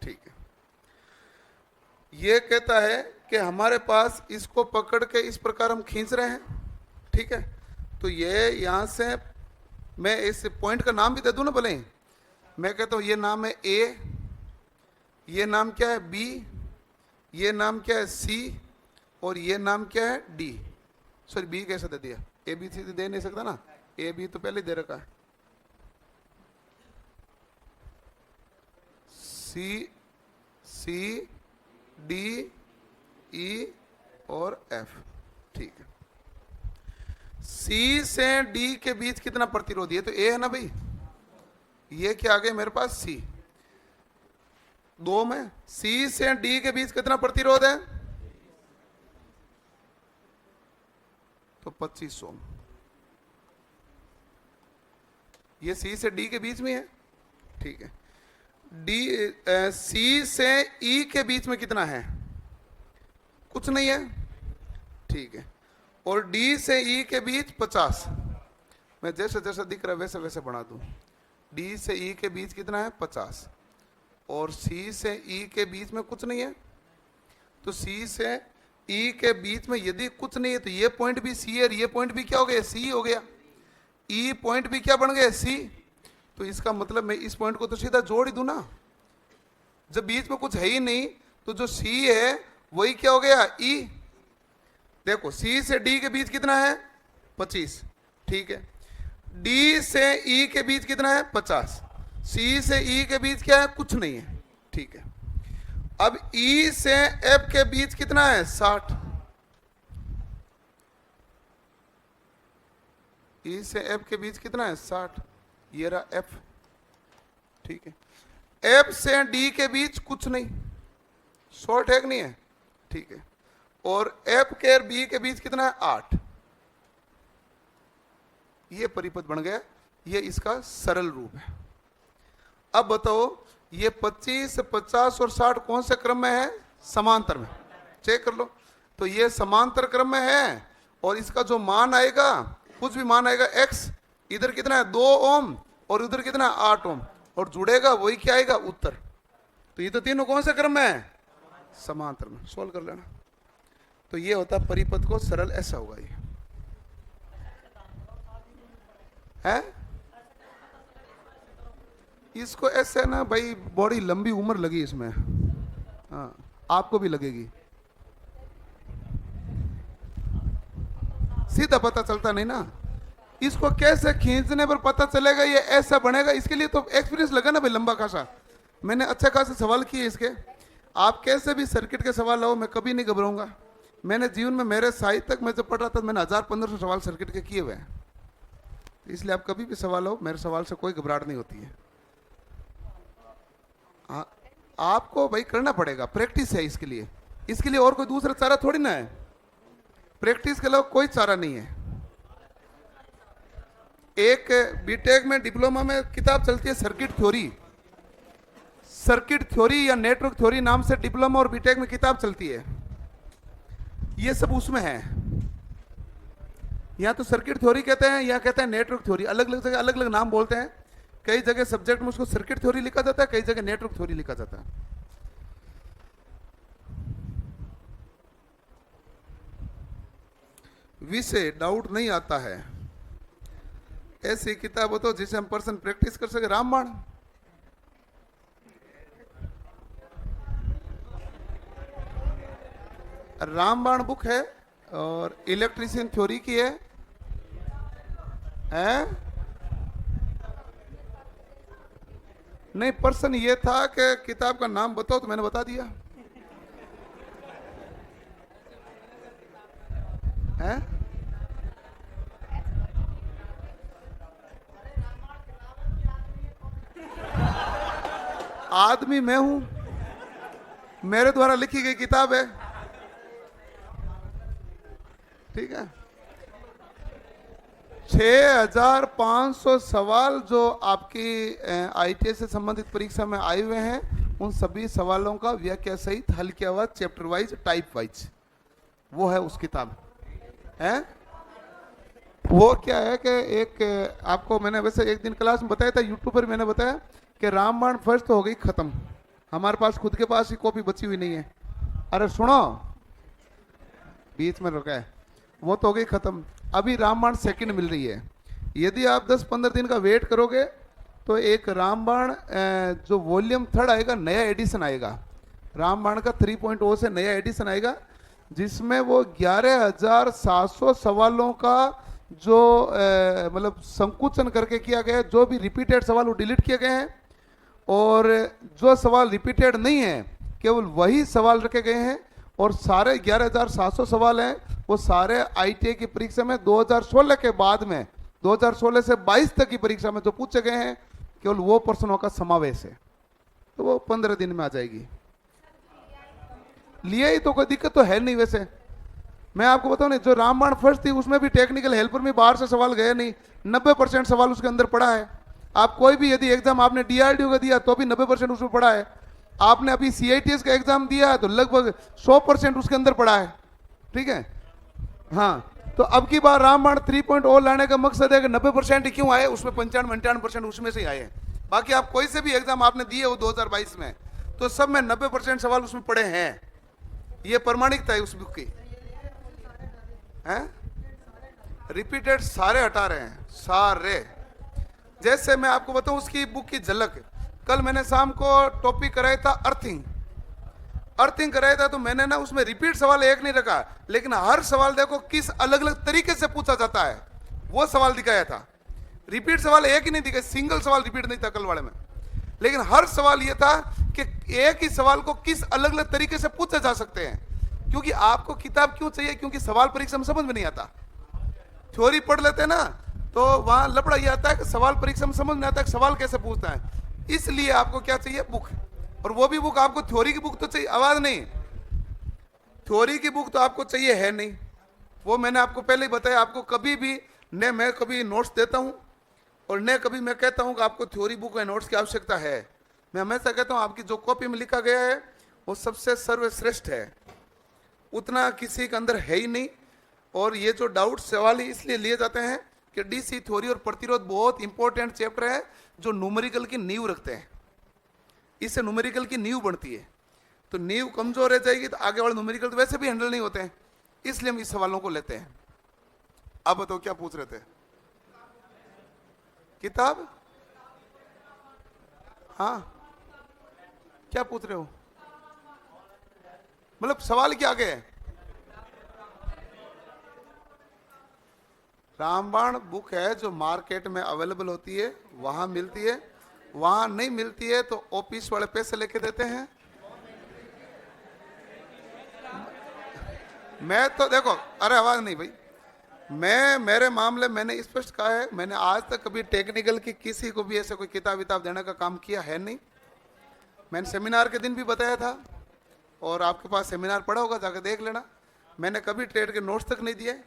ठीक है। ये कहता है कि हमारे पास इसको पकड़ के इस प्रकार हम खींच रहे हैं, ठीक है, तो ये यहां से मैं इस पॉइंट का नाम भी दे दूं ना भले, मैं कहता हूं ये नाम है ए, ये नाम क्या है बी, ये नाम क्या है सी, और ये नाम क्या है डी। सॉरी बी कैसे दे दिया, ए बी सी दे नहीं सकता ना, ए बी तो पहले दे रखा है, सी, सी डी ई और एफ, ठीक है। सी से डी के बीच कितना प्रतिरोध, ये तो ए है ना भाई, ये क्या आ गया मेरे पास सी। दो में सी से डी के बीच कितना प्रतिरोध है, तो 25 ओम। ये सी से डी के बीच में है, ठीक है। सी से ई के बीच में कितना है, कुछ नहीं है, ठीक है। और डी से ई के बीच 50, मैं जैसे जैसे दिख रहा है वैसे वैसे बना दूं। डी से ई के बीच कितना है 50, और सी से ई के बीच में कुछ नहीं है, तो सी से ई के बीच में यदि कुछ नहीं है तो ये पॉइंट भी सी है, ये पॉइंट भी क्या हो गया, सी हो गया। ई पॉइंट भी क्या बन गया, सी। तो इसका मतलब मैं इस पॉइंट को तो सीधा जोड़ ही दूं ना, जब बीच में कुछ है ही नहीं तो जो सी है वही क्या हो गया, ई। देखो सी से डी के बीच कितना है 25, ठीक है। डी से ई के बीच कितना है 50, सी से ई के बीच क्या है, कुछ नहीं है, ठीक है। अब ई से एफ के बीच कितना है 60, ई से एफ के बीच कितना है 60, ये रहा एफ, ठीक है। एफ से डी के बीच कुछ नहीं, शॉर्ट है कि नहीं है, ठीक है। और एफ के बी के बीच कितना है 8, ये परिपथ बन गया, ये इसका सरल रूप है। अब बताओ ये 25, 50 और 60 कौन से क्रम में है, समांतर में, चेक कर लो। तो ये समांतर क्रम में है, और इसका जो मान आएगा, कुछ भी मान आएगा x, इधर कितना है 2 ओम और उधर कितना है 8 ओम, और जुड़ेगा वही क्या आएगा, उत्तर। तो ये तो तीनों कौन से क्रम में है, समांतर में। सोल्व कर लेना। तो ये होता परिपथ को सरल, ऐसा होगा ये है। इसको ऐसे ना भाई, बड़ी लंबी उम्र लगी इसमें, हाँ आपको भी लगेगी, सीधा पता चलता नहीं ना। इसको कैसे खींचने पर पता चलेगा ये ऐसा बनेगा, इसके लिए तो एक्सपीरियंस लगा ना भाई, लंबा खासा। मैंने अच्छा खासा सवाल किए इसके। आप कैसे भी सर्किट के सवाल लाओ, मैं कभी नहीं घबराऊंगा। मैंने जीवन में, मेरे साहित्य तक मैं जब पढ़ रहा था, मैंने 1000-1500 सवाल सर्किट के किए हुए हैं, इसलिए आप कभी भी सवाल हो, मेरे सवाल से कोई घबराहट नहीं होती है। आपको भाई करना पड़ेगा, प्रैक्टिस है इसके लिए, इसके लिए और कोई दूसरा चारा थोड़ी ना है, प्रैक्टिस के अलावा कोई चारा नहीं है। एक बीटेक में, डिप्लोमा में किताब चलती है सर्किट थ्योरी, सर्किट थ्योरी या नेटवर्क थ्योरी नाम से डिप्लोमा और बीटेक में किताब चलती है, ये सब उसमें है। यहाँ तो सर्किट थ्योरी कहते हैं, यहाँ कहते हैं नेटवर्क थ्योरी, अलग अलग जगह अलग अलग नाम बोलते हैं। कई जगह सब्जेक्ट में उसको सर्किट थ्योरी लिखा जाता है, कई जगह नेटवर्क थ्योरी लिखा जाता है। विषय डाउट नहीं आता है, ऐसी किताब हो तो जिसे हम पर्सन प्रैक्टिस कर सके। रामबाण, रामबाण बुक है, और इलेक्ट्रिशियन थ्योरी की है, नहीं पर्सन ये था कि किताब का नाम बताओ, तो मैंने बता दिया है। आदमी मैं हूं, मेरे द्वारा लिखी गई किताब है, ठीक है। 6500 सवाल जो आपकी आईटीआई से संबंधित परीक्षा में आए हुए हैं, उन सभी सवालों का व्याख्या सहित हल किया हुआ, चैप्टर वाइज, टाइप वाइज, वो है उस किताब है। वो क्या है कि एक आपको मैंने वैसे एक दिन क्लास में बताया था, यूट्यूब पर मैंने बताया कि रामबाण फर्स्ट हो गई खत्म, हमारे पास खुद के पास ही कॉपी बची हुई नहीं है। अरे सुनो, बीच में रुका है, वो तो हो गई खत्म। अभी रामबाण सेकंड मिल रही है। यदि आप 10-15 दिन का वेट करोगे तो एक रामबाण जो वॉल्यूम 3 आएगा, नया एडिशन आएगा, रामबाण का 3.0 से नया एडिशन आएगा, जिसमें वो 11,700 सवालों का जो मतलब संकुचन करके किया गया है। जो भी रिपीटेड सवाल वो डिलीट किए गए हैं, और जो सवाल रिपीटेड नहीं है केवल वही सवाल रखे गए हैं, और सारे 11,700 सवाल हैं वो सारे आईटीआई की परीक्षा में 2016 के बाद में 2016 से 22 तक की परीक्षा में जो पूछे गए हैं केवल वो प्रश्नों का समावेश है। तो वो 15 दिन में आ जाएगी। लिया ही तो कोई दिक्कत तो है नहीं। वैसे मैं आपको बताऊं नहीं, जो रामबाण फर्स्ट थी उसमें भी टेक्निकल हेल्पर में बाहर से सवाल गए नहीं, 90% सवाल उसके अंदर पड़ा है। आप कोई भी यदि एग्जाम आपने डीआरडीओ का दिया तो भी 90% उसमें पड़ा है। आपने अभी सीआईटीएस का एग्जाम दिया है तो लगभग 100% उसके अंदर पड़ा है। ठीक है, हाँ। तो अब की बार रामबाण 3.0 लाने का मकसद है कि 90% क्यों आए, उसमें 95-98% उसमें से ही आए। बाकी आप कोई से भी एग्जाम आपने दिए हो 2022 में तो सब में 90% सवाल उसमें पड़े हैं। ये प्रमाणिकता है उस बुक की। हैं रिपीटेड सारे हटा रहे हैं, सारे। जैसे मैं आपको बताऊं उसकी बुक की झलक, कल मैंने शाम को टॉपिक कराया था अर्थिंग कराया था, तो मैंने ना उसमें रिपीट सवाल एक नहीं रखा, लेकिन हर सवाल देखो किस अलग अलग तरीके से पूछा जाता है वो सवाल दिखाया था। रिपीट सवाल एक ही नहीं दिखाया, सिंगल सवाल रिपीट नहीं था कल वाले में, लेकिन हर सवाल ये था कि एक ही सवाल को किस अलग अलग तरीके से पूछे जा सकते हैं। क्योंकि आपको किताब क्यों चाहिए, क्योंकि सवाल परीक्षा में समझ में नहीं आता। थ्योरी पढ़ लेते हैं ना तो वहां लफड़ा ये आता है कि सवाल परीक्षा में समझ में आता है कि सवाल कैसे पूछता है। इसलिए आपको क्या चाहिए, बुक। और वो भी बुक आपको थ्योरी की बुक तो चाहिए, आवाज नहीं, थ्योरी की बुक तो आपको चाहिए है नहीं। वो मैंने आपको पहले ही बताया, आपको कभी भी न मैं कभी नोट्स देता हूं और न कभी मैं कहता हूं कि आपको थ्योरी बुक या नोट्स की आवश्यकता है। मैं हमेशा कहता हूं आपकी जो कॉपी में लिखा गया है वो सबसे सर्वश्रेष्ठ है, उतना किसी के अंदर है ही नहीं। और ये जो डाउट सवाल ही इसलिए लिए जाते हैं कि डीसी, थ्योरी और प्रतिरोध बहुत इंपॉर्टेंट चैप्टर है जो न्यूमेरिकल की नींव रखते हैं। इससे न्यूमेरिकल की नींव बनती है, तो नींव कमजोर रह जाएगी तो आगे वाले न्यूमेरिकल तो वैसे भी हैंडल नहीं होते हैं, इसलिए हम इस सवालों को लेते हैं। अब बताओ क्या पूछ रहे थे? किताब? हाँ, क्या पूछ रहे हो? मतलब सवाल क्या आगे है? रामबाण बुक है जो मार्केट में अवेलेबल होती है, वहां मिलती है। वहां नहीं मिलती है तो ऑफिस वाले पैसे लेके देते हैं। मैं तो देखो, अरे आवाज नहीं भाई, मैं मेरे मामले मैंने स्पष्ट कहा है, मैंने आज तक कभी टेक्निकल की किसी को भी ऐसे कोई किताब विताब देने का काम किया है नहीं। मैंने सेमिनार के दिन भी बताया था, और आपके पास सेमिनार पड़ा होगा, जाकर देख लेना। मैंने कभी ट्रेड के नोट्स तक नहीं दिए,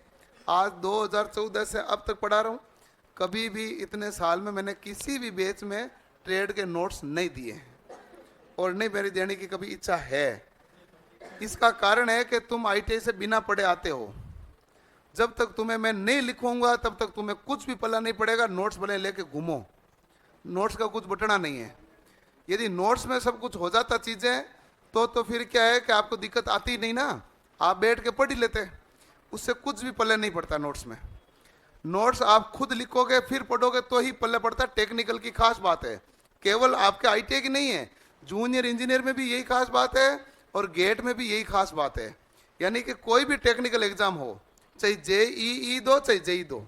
आज 2014 से अब तक पढ़ा रहा हूँ। कभी भी इतने साल में मैंने किसी भी बैच में ट्रेड के नोट्स नहीं दिए, और नहीं मेरी देने की कभी इच्छा है। इसका कारण है कि तुम आईटीआई से बिना पढ़े आते हो। जब तक तुम्हें मैं नहीं लिखूंगा तब तक तुम्हें कुछ भी पढ़ना नहीं पड़ेगा। नोट्स भले लेके घूमो, नोट्स का कुछ बटना नहीं है। यदि नोट्स में सब कुछ हो जाता चीजें तो फिर क्या है कि आपको दिक्कत आती नहीं ना, आप बैठ के पढ़ ही लेते, उससे कुछ भी पल्ले नहीं पड़ता। नोट्स में नोट्स आप खुद लिखोगे फिर पढ़ोगे तो ही पल्ले पड़ता। टेक्निकल की खास बात है, केवल आपके आईटीआई की नहीं है, जूनियर इंजीनियर में भी यही खास बात है और गेट में भी यही खास बात है। यानी कि कोई भी टेक्निकल एग्जाम हो, चाहे जेईई दो चाहे जेई दो,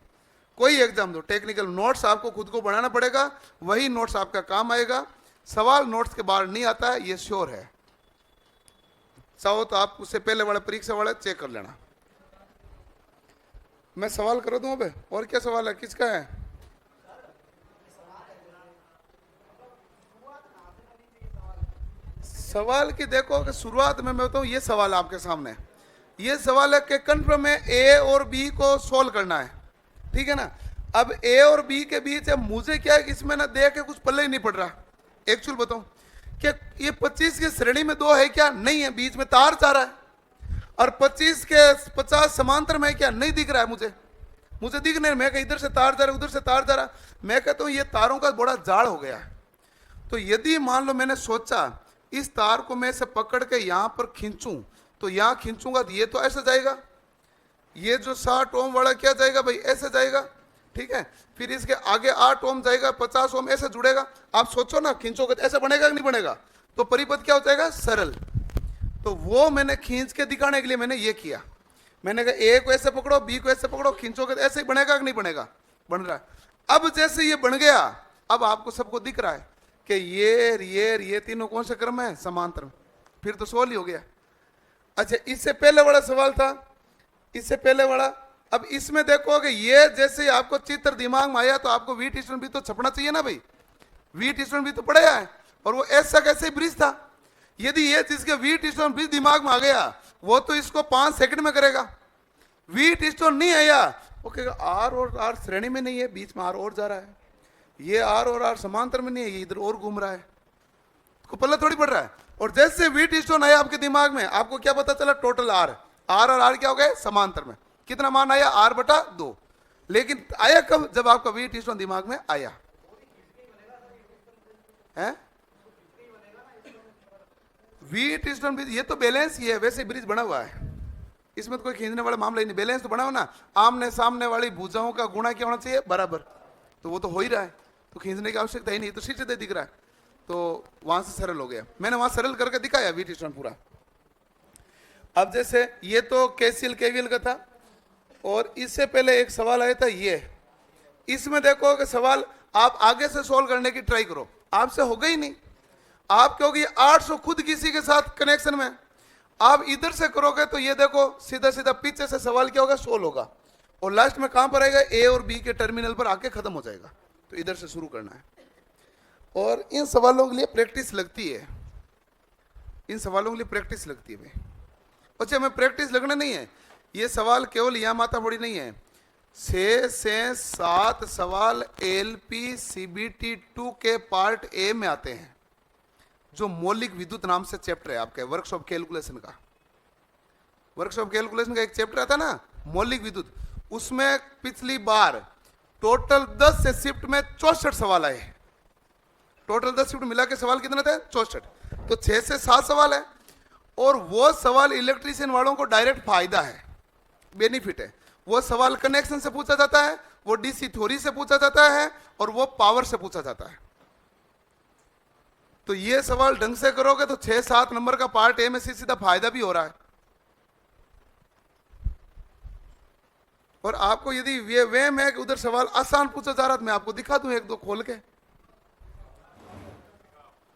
कोई एग्जाम दो, टेक्निकल नोट्स आपको खुद को बनाना पड़ेगा, वही नोट्स आपका काम आएगा। सवाल नोट्स के बाहर नहीं आता है, ये श्योर है। चाहो तो आप उससे पहले वाला परीक्षा वाला चेक कर लेना। मैं सवाल कर दूं अब, और क्या सवाल है, किसका है? सवाल की देखो कि शुरुआत में मैं बताऊं, ये सवाल आपके सामने, ये सवाल है कि कंट्रोल में ए और बी को सोल्व करना है, ठीक है ना। अब ए और बी के बीच है, मुझे क्या है कि इसमें ना देख के कुछ पल्ले ही नहीं पड़ रहा। एक्चुअल बताऊं कि ये 25 की श्रेणी में 2 है क्या? नहीं है, बीच में तार जा रहा है। और 25 के 50 समांतर में क्या? नहीं दिख रहा है मुझे दिख नहीं। मैं इधर से तार जा रहा, उधर से तार जा रहा। मैं कहता हूं ये तारों का बड़ा जाल हो गया है। तो यदि मान लो मैंने सोचा इस तार को मैं से पकड़ के यहां पर खींचूं, तो यहां खींचूंगा तो ये तो ऐसे जाएगा, ये जो 60 ओम वाला क्या जाएगा भाई? ऐसे जाएगा, ठीक है। फिर इसके आगे 8 ओम जाएगा, 50 ओम ऐसे जुड़ेगा। आप सोचो ना, खींचोगे तो ऐसे बनेगा कि नहीं बनेगा? तो परिपथ क्या हो जाएगा? सरल। तो वो मैंने खींच के दिखाने के लिए मैंने ये किया। मैंने कहा ए को ऐसे पकड़ो, बी को ऐसे पकड़ो, खींचोगे तो ऐसे ही बनेगा कि नहीं बनेगा? बन रहा है। अब जैसे ये बन गया, अब आपको सबको दिख रहा है कि ये तीनों कौन से क्रम है? समांतर में। फिर तो सोल्व ही हो गया। अच्छा, इससे पहले वाला सवाल था, इससे पहले वाला। अब इसमें देखो कि ये जैसे आपको चित्र दिमाग में आया तो आपको व्हीट स्टोन भी तो छपना चाहिए ना भाई, व्हीट स्टोन भी तो पढ़ाया है। और वो ऐसा कैसे ब्रिज था, यदि ये जिसके व्हीट स्टोन ब्रिज दिमाग में आ गया वो तो इसको 5 सेकंड में करेगा। व्हीट स्टोन नहीं आया, वो कहेगा आर और आर श्रेणी में नहीं है, बीच में आर और जा रहा है, ये आर और आर समांतर में नहीं है, ये इधर और घूम रहा है, को पल्ला थोड़ी पड़ रहा है। और जैसे व्हीट स्टोन आया आपके दिमाग में, आपको क्या पता चला, टोटल आर, आर और आर क्या हो गए, समांतर में। कितना मान आया, आर बटा 2। लेकिन आया कब, जब आपका व्हीट स्टोन दिमाग में आया है। व्हीट स्टोन ब्रिज ये तो बैलेंस ही है, वैसे ब्रिज बना हुआ है, इसमें तो कोई खींचने वाला मामला ही नहीं, बैलेंस तो बना हुआ ना। आमने सामने वाली भुजाओं का गुणा क्या होना चाहिए, बराबर, तो वो तो हो ही रहा है, तो खींचने की आवश्यकता ही नहीं, तो सीधे दिख रहा है, तो वहां से सरल हो गया। मैंने वहां सरल करके दिखाया व्हीट स्टोन पूरा। अब जैसे ये तो केसीएल केवीएल का था, और इससे पहले एक सवाल आया था ये, इसमें देखो कि सवाल आप आगे से सोल्व करने की ट्राई करो, आपसे होगा ही नहीं, आप क्योंकि 800 खुद किसी के साथ कनेक्शन में, आप इधर से करोगे तो ये देखो सीधा सीधा पीछे से सवाल क्या होगा, सोल्व होगा, और लास्ट में कहां पर आएगा, ए और बी के टर्मिनल पर आके खत्म हो जाएगा। तो इधर से शुरू करना है, और इन सवालों के लिए प्रैक्टिस लगती है, इन सवालों के लिए प्रैक्टिस लगती है भाई। अच्छा, मैं प्रैक्टिस लगना नहीं है, ये सवाल केवल यहाँ माता बड़ी नहीं है, 6 से 7 सवाल एलपी सीबीटी 2 के पार्ट ए में आते हैं, जो मौलिक विद्युत नाम से चैप्टर है आपके वर्कशॉप कैलकुलेशन का। वर्कशॉप कैलकुलेशन का एक चैप्टर आता ना, मौलिक विद्युत, उसमें पिछली बार टोटल 10 से शिफ्ट में 64 सवाल आए, टोटल 10 शिफ्ट मिला के सवाल कितने थे, 64। तो 6 से 7 सवाल है, और वो सवाल इलेक्ट्रीशियन वालों को डायरेक्ट फायदा है, बेनिफिट है। वो सवाल कनेक्शन से पूछा जाता है, वो डीसी थ्योरी से पूछा जाता है, और वो पावर से पूछा जाता है। तो ये सवाल ढंग से करोगे तो 6-7 नंबर का पार्ट ए में से सीधा फायदा भी हो रहा है। और आपको यदि ये वहम है कि उधर सवाल आसान पूछा जा रहा है, तो मैं आपको दिखा दूं 1-2 खोल के,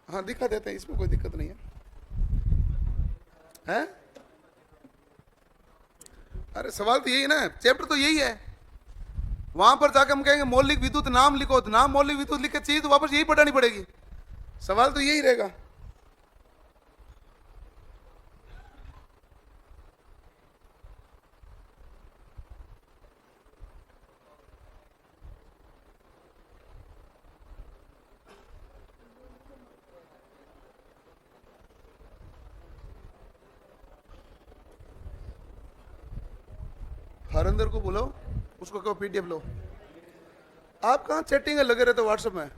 हाँ दिखा देते हैं, इसमें कोई दिक्कत नहीं है, हैं? अरे सवाल तो यही ना, चैप्टर तो यही है। वहां पर जाकर हम कहेंगे मौलिक विद्युत नाम लिखो, तो नाम मौलिक विद्युत लिख के चाहिए तो वापस यही पढ़ानी पड़ेगी, सवाल तो यही रहेगा। हरिंदर को बोलो, उसको कहो पीडीएफ लो। आप कहाँ चैटिंग लगे रहते हो व्हाट्सएप में?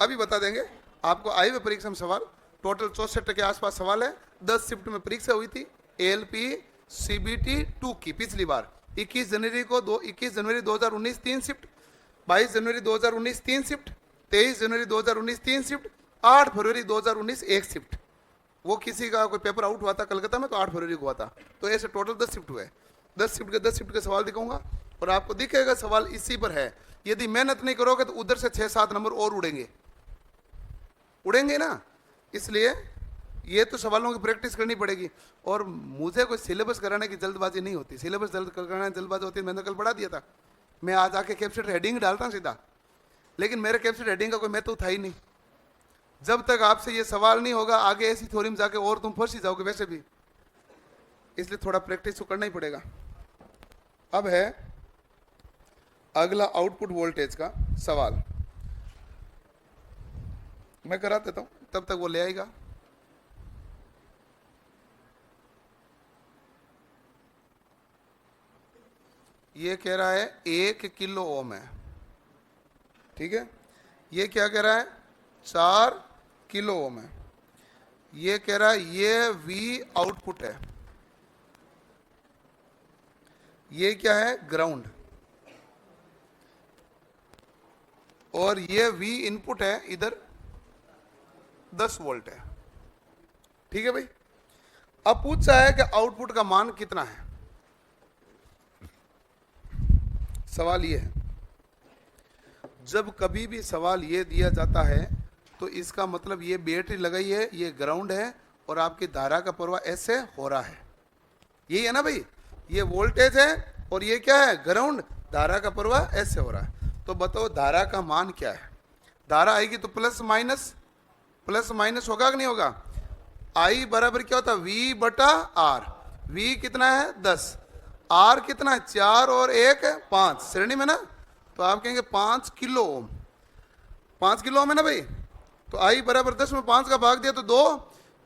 अभी बता देंगे आपको, आए हुए परीक्षा में सवाल टोटल 64 के आसपास सवाल है। 10 शिफ्ट में परीक्षा हुई थी एएलपी सीबीटी 2 की पिछली बार। 21 जनवरी को 21 जनवरी 2019 3 शिफ्ट, 22 जनवरी 2019 3 शिफ्ट, 23 जनवरी 2019 3 शिफ्ट, 8 फरवरी 2019 1 शिफ्ट। वो किसी का कोई पेपर आउट हुआ था कलकत्ता में तो 8 फरवरी को हुआ था, तो ऐसे टोटल 10 शिफ्ट हुए। 10 शिफ्ट के सवाल दिखाऊंगा और आपको दिखेगा सवाल इसी पर है। यदि मेहनत नहीं करोगे तो उधर से 6-7 नंबर और उड़ेंगे ना, इसलिए ये तो सवालों की प्रैक्टिस करनी पड़ेगी। और मुझे कोई सिलेबस कराने की जल्दबाजी नहीं होती, सिलेबस कराने की जल्दबाजी होती है, मैंने कल पढ़ा दिया था। मैं आज आके कैप्चर हेडिंग डालता हूँ सीधा, लेकिन मेरे कैप्चर हेडिंग का कोई महत्व था ही नहीं। जब तक आपसे ये सवाल नहीं होगा आगे ऐसी थ्योरी में जाके और तुम फंस ही जाओगे वैसे भी, इसलिए थोड़ा प्रैक्टिस तो करना ही पड़ेगा। अब है अगला आउटपुट वोल्टेज का सवाल, मैं करा देता हूं, तब तक वो ले आएगा। ये कह रहा है 1 किलो ओम है, ठीक है। ये क्या कह रहा है 4 किलो ओम है। ये कह रहा है ये वी आउटपुट है, ये क्या है ग्राउंड, और ये वी इनपुट है, इधर 10 वोल्ट है, ठीक है भाई। अब पूछा है कि आउटपुट का मान कितना है। सवाल ये है, जब कभी भी सवाल ये दिया जाता है तो इसका मतलब ये बैटरी लगाई है, ये ग्राउंड है और आपकी धारा का प्रवाह ऐसे हो रहा है, यही है ना भाई। ये वोल्टेज है और ये क्या है, ग्राउंड, धारा का प्रवाह ऐसे हो रहा है। तो बताओ धारा का मान क्या है। धारा आएगी तो प्लस माइनस होगा कि नहीं होगा। आई बराबर क्या होता है, V बटा आर। V कितना है 10, R कितना है 4 और 1 5 श्रेणी में ना, तो आप कहेंगे 5 किलो ओम, 5 किलो ओम है ना भाई। तो I बराबर 10 में 5 का भाग दिया तो 2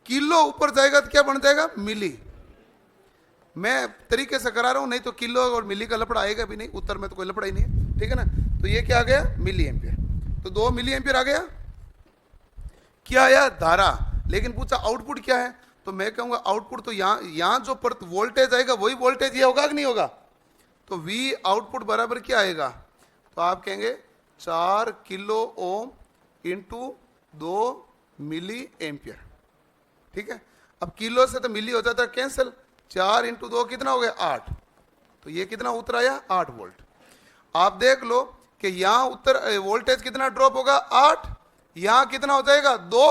किलो, ऊपर जाएगा तो क्या बन जाएगा, मिली। मैं तरीके से करा रहा हूं, नहीं तो किलो और मिली का लपड़ा आएगा भी नहीं, उत्तर में तो कोई लपड़ा ही नहीं है, ठीक है ना। तो ये क्या आ गया, मिली एम्पियर। तो 2 मिली एम्पियर आ गया। क्या आया, धारा। लेकिन पूछा आउटपुट क्या है, तो मैं कहूंगा आउटपुट तो यहाँ जो वोल्टेज आएगा वही वोल्टेज ये होगा कि नहीं होगा। तो V आउटपुट बराबर क्या आएगा, तो आप कहेंगे 4 kilo ohm into 2 milli ampere, ठीक है। अब किलो से तो मिली हो जाता है कैंसिल, 4 इंटू 2 कितना हो गया 8, तो ये कितना उत्तर आया 8 वोल्ट। आप देख लो कि यहाँ उत्तर वोल्टेज कितना ड्रॉप होगा 8, यहाँ कितना हो जाएगा 2,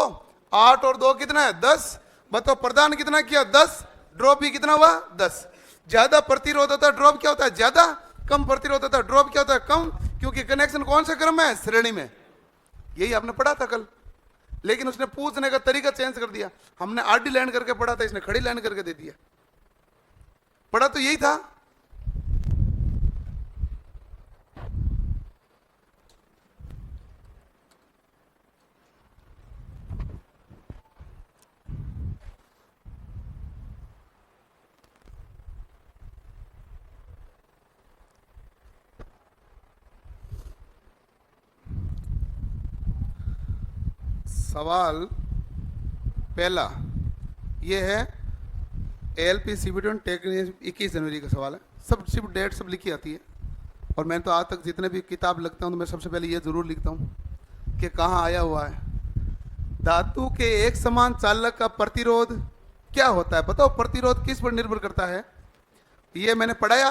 8 और 2 कितना है 10। बताओ प्रदान कितना किया 10, ड्रॉप भी कितना हुआ 10। ज्यादा प्रतिरोध होता है ड्रॉप क्या होता है ज्यादा, कम प्रतिरोध होता है ड्रॉप क्या होता है कम, क्योंकि कनेक्शन कौन से क्रम में है, श्रेणी में। यही आपने पढ़ा था कल, लेकिन उसने पूछने का तरीका चेंज कर दिया। हमने आडी लाइन करके पढ़ा था, इसने खड़ी लाइन करके दे दिया। पढ़ा तो यही था। सवाल पहला ये है ALP CBT टेक्निक 21 जनवरी का सवाल है। सब सिर्फ डेट सब लिखी आती है, और मैं तो आज तक जितने भी किताब लिखता हूँ तो मैं सबसे पहले ये जरूर लिखता हूँ कि कहाँ आया हुआ है। धातु के एक समान चालक का प्रतिरोध क्या होता है, बताओ प्रतिरोध किस पर निर्भर करता है। ये मैंने पढ़ाया,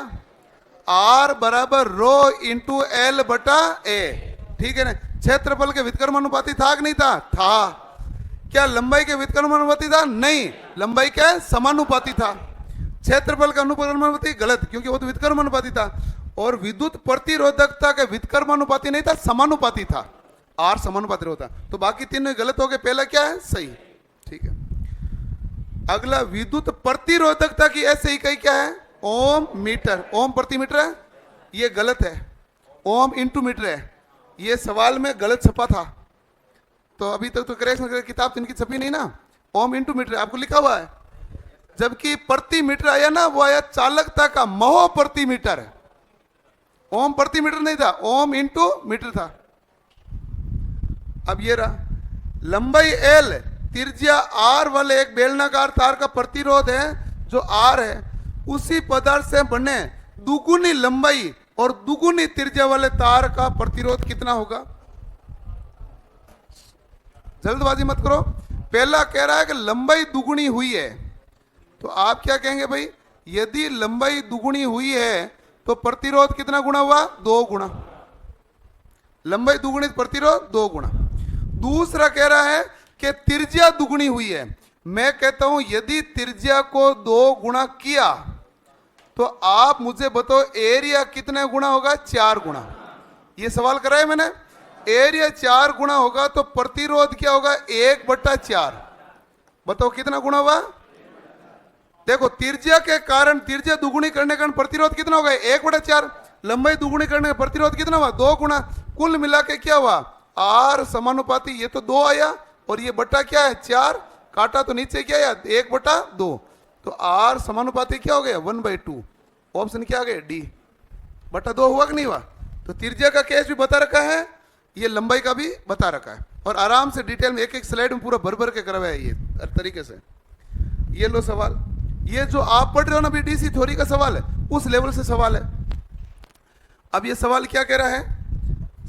R बराबर रो इंटू एल बटा ए, ठीक है ना। क्षेत्रफल के व्युत्क्रमानुपाती था कि नहीं था। क्या लंबाई के व्युत्क्रमानुपाती था, नहीं, लंबाई के समानुपाती था। क्षेत्रफल का अनुक्रमानुपाती गलत, क्योंकि वो तो व्युत्क्रमानुपाती था। और विद्युत प्रतिरोधकता के व्युत्क्रमानुपाती नहीं था, समानुपाती था, R समानुपाती होता। तो बाकी तीनों गलत हो गए, पहला क्या है सही, ठीक है। अगला विद्युत प्रतिरोधकता की ऐसे इकाई क्या है, ओम मीटर, ओम प्रति मीटर है, ये गलत है, ओम इंटू मीटर है। ये सवाल में गलत छपा था, तो अभी तक तो करेक्शन करके किताब तो इनकी छपी नहीं ना। ओम इंटू मीटर आपको लिखा हुआ है, जबकि प्रति मीटर आया ना, वो आया चालकता का महो प्रति मीटर, ओम प्रति मीटर नहीं था, ओम इंटू मीटर था। अब ये रहा लंबाई L, त्रिज्या R वाले एक बेलनाकार तार का प्रतिरोध है जो R है, उसी पदार्थ से बने दुगुनी लंबाई और दुगुनी त्रिज्या वाले तार का प्रतिरोध कितना होगा। जल्दबाजी मत करो, पहला कह रहा है कि लंबाई दुगुनी हुई है, तो आप क्या कहेंगे भाई, यदि लंबाई दुगुनी हुई है तो प्रतिरोध कितना गुना हुआ, 2 गुना। लंबाई दुगुनी प्रतिरोध 2 गुना। दूसरा कह रहा है कि त्रिज्या दुगुनी हुई है, मैं कहता हूं यदि त्रिज्या को 2 गुना किया तो आप मुझे बताओ एरिया कितने गुना होगा, 4 गुना। ये सवाल करा है मैंने, एरिया 4 गुना होगा तो प्रतिरोध क्या होगा, 1/4। बताओ कितना गुना हुआ। देखो त्रिज्या के कारण, त्रिज्या दुगुनी करने के कारण प्रतिरोध कितना होगा, 1/4। लंबाई दुगुनी करने का प्रतिरोध कितना हुआ, 2 गुना। कुल मिला के क्या हुआ, R समानुपाती, ये तो 2 आया और ये बटा क्या है 4, काटा तो नीचे क्या आया 1/2, तो R समानुपाती क्या हो गया 1/2। ऑप्शन क्या आ गया D बटा 2 हुआ कि नहीं हुआ। तो त्रिज्या का केस भी बता रखा है, ये लंबाई का भी बता रखा है, और आराम से डिटेल में एक एक स्लाइड में पूरा भर भर के करवाया ये तरीके से। ये लो सवाल, ये जो आप पढ़ रहे हो ना अभी डीसी थ्योरी का सवाल है, उस लेवल से सवाल है। अब ये सवाल क्या कह रहा है,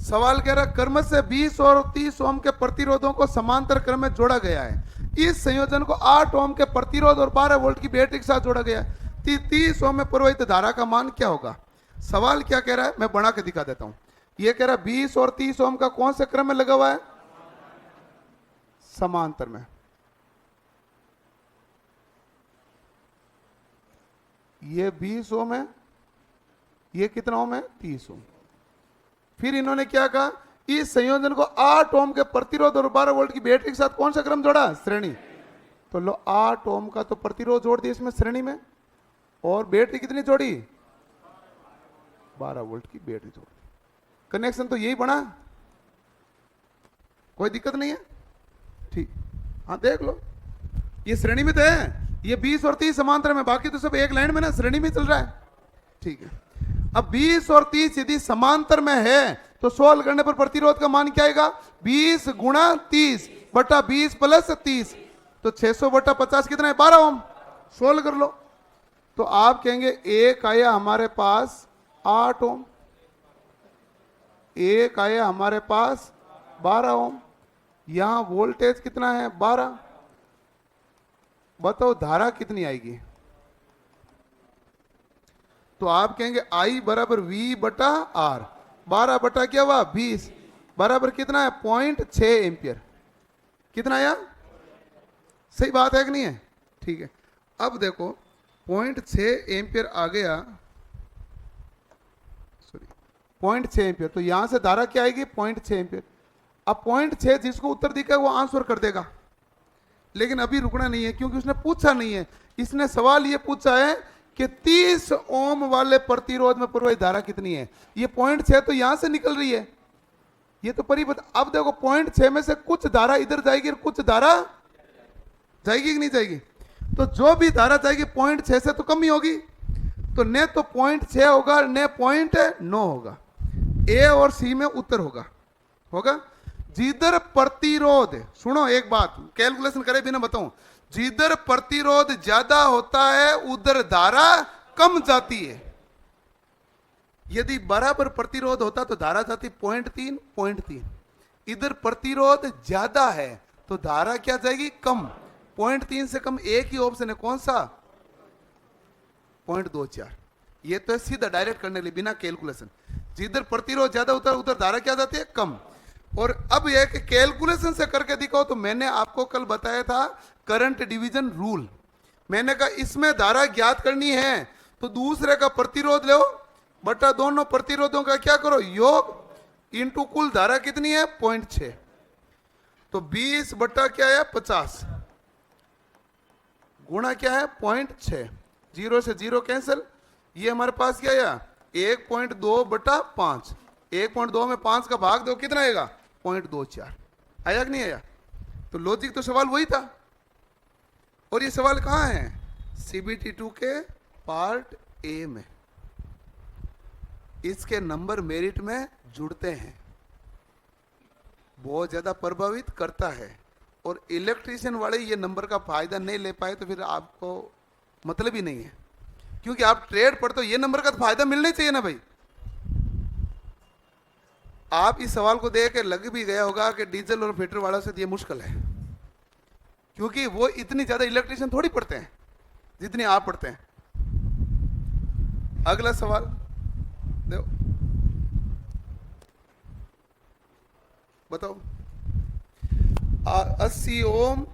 सवाल कह रहा है क्रम से 20 और 30 ओम के प्रतिरोधों को समांतर क्रम में जोड़ा गया है। इस संयोजन को 8 ओम के प्रतिरोध और 12 वोल्ट की बैटरी के साथ जोड़ा गया है। 30 ओम में प्रवाहित धारा का मान क्या होगा। सवाल क्या कह रहा है, मैं बना के दिखा देता हूं। ये कह रहा है 20 और 30 ओम का कौन से क्रम में लगा हुआ है? समांतर में। ये 20 ओम है, ये कितना ओम है? 30 ओम। फिर इन्होंने क्या कहा, इस संयोजन को 8 ओम के प्रतिरोध और 12 वोल्ट की बैटरी के साथ कौन सा क्रम जोड़ा? श्रेणी। तो लो 8 ओम का तो प्रतिरोध जोड़ दिया इसमें श्रेणी में, और बैटरी कितनी जोड़ी? 12 वोल्ट की बैटरी जोड़ दी। कनेक्शन तो यही बना, कोई दिक्कत नहीं है, ठीक। हाँ देख लो, ये श्रेणी में तो है, ये 20 और 30 समांतर में, बाकी तो सब एक लाइन में ना, श्रेणी में चल रहा है, ठीक है। अब 20 और 30 यदि समांतर में है तो सोल्व करने पर प्रतिरोध का मान क्या आएगा? 20 गुणा 30 बटा 20 प्लस 30, तो 600 बटा 50 कितना है? 12 ओम। सोल्व कर लो। तो आप कहेंगे एक आया हमारे पास 8 ओम, एक आया हमारे पास 12 ओम, यहां वोल्टेज कितना है? 12। बताओ धारा कितनी आएगी? तो आप कहेंगे I बराबर V बटा R, 12 बटा क्या हुआ? 20, बराबर कितना है? 0.6 एम्पियर। कितना आया? सही बात है कि नहीं है? ठीक है। अब देखो 0.6 एम्पियर आ गया, सॉरी 0.6 एम्पियर, तो यहां से धारा क्या आएगी? 0.6 एम्पियर। अब 0.6 जिसको उत्तर दिखा है वो आंसर कर देगा, लेकिन अभी रुकना नहीं है, क्योंकि उसने पूछा नहीं है। इसने सवाल ये पूछा है कि 30 ओम वाले प्रतिरोध में प्रवाहित धारा कितनी है। ये 0.6 तो यहां से निकल रही है, ये तो परिबद्ध। अब देखो 0.6 में से कुछ धारा इधर जाएगी और कुछ धारा जाएगी कि नहीं जाएगी? तो जो भी धारा जाएगी 0.6 से तो कम ही होगी, तो न तो 0.6 होगा न 0.9 होगा। ए और सी में उत्तर होगा। जिधर प्रतिरोध, सुनो एक बात, कैलकुलेशन करे बिना बताऊं, जिधर प्रतिरोध ज्यादा होता है उधर धारा कम जाती है। यदि बराबर प्रतिरोध होता तो धारा जाती 0.3। इधर प्रतिरोध ज्यादा है तो धारा क्या जाएगी? कम। 0.3 से कम एक ही ऑप्शन है, कौन सा? 0.24। ये तो है सीधा डायरेक्ट करने के लिए बिना कैलकुलेशन। जिधर प्रतिरोध ज्यादा होता है उधर धारा क्या जाती है? कम। और अब यह कि कैलकुलेशन से करके दिखाओ, तो मैंने आपको कल बताया था करंट डिवीजन रूल। मैंने कहा इसमें धारा ज्ञात करनी है तो दूसरे का प्रतिरोध लो बटा दोनों प्रतिरोधों का क्या करो? योग इंटू कुल धारा कितनी है? 0.6। तो 20 बटा क्या है? 50 गुणा क्या है? 0.6। 0 से 0 कैंसिल, ये हमारे पास क्या आया? 1.2 बटा 5। 1.2 में 5 का भाग दो, कितना आएगा? 0.24। आया कि नहीं आया? तो लॉजिक तो सवाल वही था। और ये सवाल कहाँ है? CBT 2 के पार्ट ए में। इसके नंबर मेरिट में जुड़ते हैं, बहुत ज्यादा प्रभावित करता है। और इलेक्ट्रीशियन वाले ये नंबर का फायदा नहीं ले पाए तो फिर आपको मतलब ही नहीं है, क्योंकि आप ट्रेड पढ़ते हो, ये नंबर का तो फायदा मिलना ही चाहिए ना भाई। आप इस सवाल को देख के लग भी गया होगा कि डीजल और फिटर वालों से ये मुश्किल है, क्योंकि वो इतनी ज्यादा इलेक्ट्रीशियन थोड़ी पढ़ते हैं जितनी आप पढ़ते हैं। अगला सवाल देखो, बताओ। 80 ओम,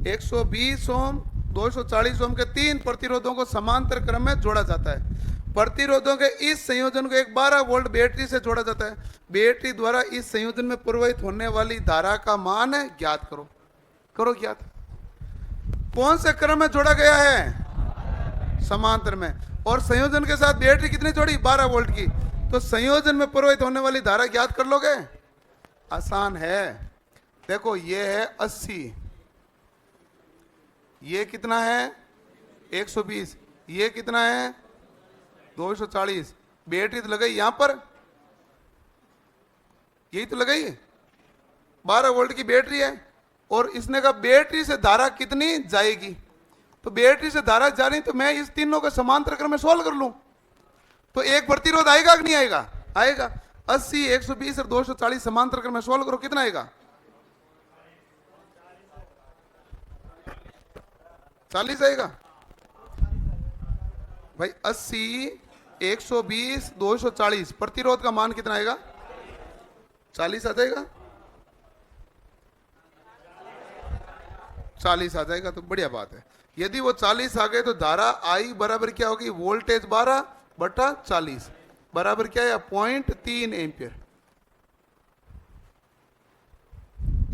120 ओम, 240 ओम के 3 प्रतिरोधों को समांतर क्रम में जोड़ा जाता है। प्रतिरोधों के इस संयोजन को एक 12 वोल्ट बैटरी से जोड़ा जाता है। बैटरी द्वारा इस संयोजन में प्रवाहित होने वाली धारा का मान ज्ञात करो। करो ज्ञात। कौन से क्रम में जोड़ा गया है? समांतर में। और संयोजन के साथ बैटरी कितनी जोड़ी? 12 वोल्ट की। तो संयोजन में प्रवाहित होने वाली धारा ज्ञात कर लोगे? आसान है। देखो ये है 80, ये कितना है? 120, ये कितना है? 240। बैटरी तो लगाई यहां पर, यही तो लगाई, 12 वोल्ट की बैटरी है। और इसने कहा बैटरी से धारा कितनी जाएगी, तो बैटरी से धारा जा रही, तो मैं इस तीनों को समांतर क्रम में सोल्व कर लूं तो एक प्रतिरोध आएगा कि नहीं आएगा? आएगा। 80, 120 और 240 समांतर क्रम में सोल्व करो, कितना आएगा? 40 आएगा भाई। 80, 120 240, प्रतिरोध का मान कितना आएगा? 40 आ जाएगा। 40 आ जाएगा तो बढ़िया बात है। यदि वो 40 आ गए तो धारा आई बराबर क्या होगी? वोल्टेज 12/40 बराबर क्या है? 0.3 एम्पियर।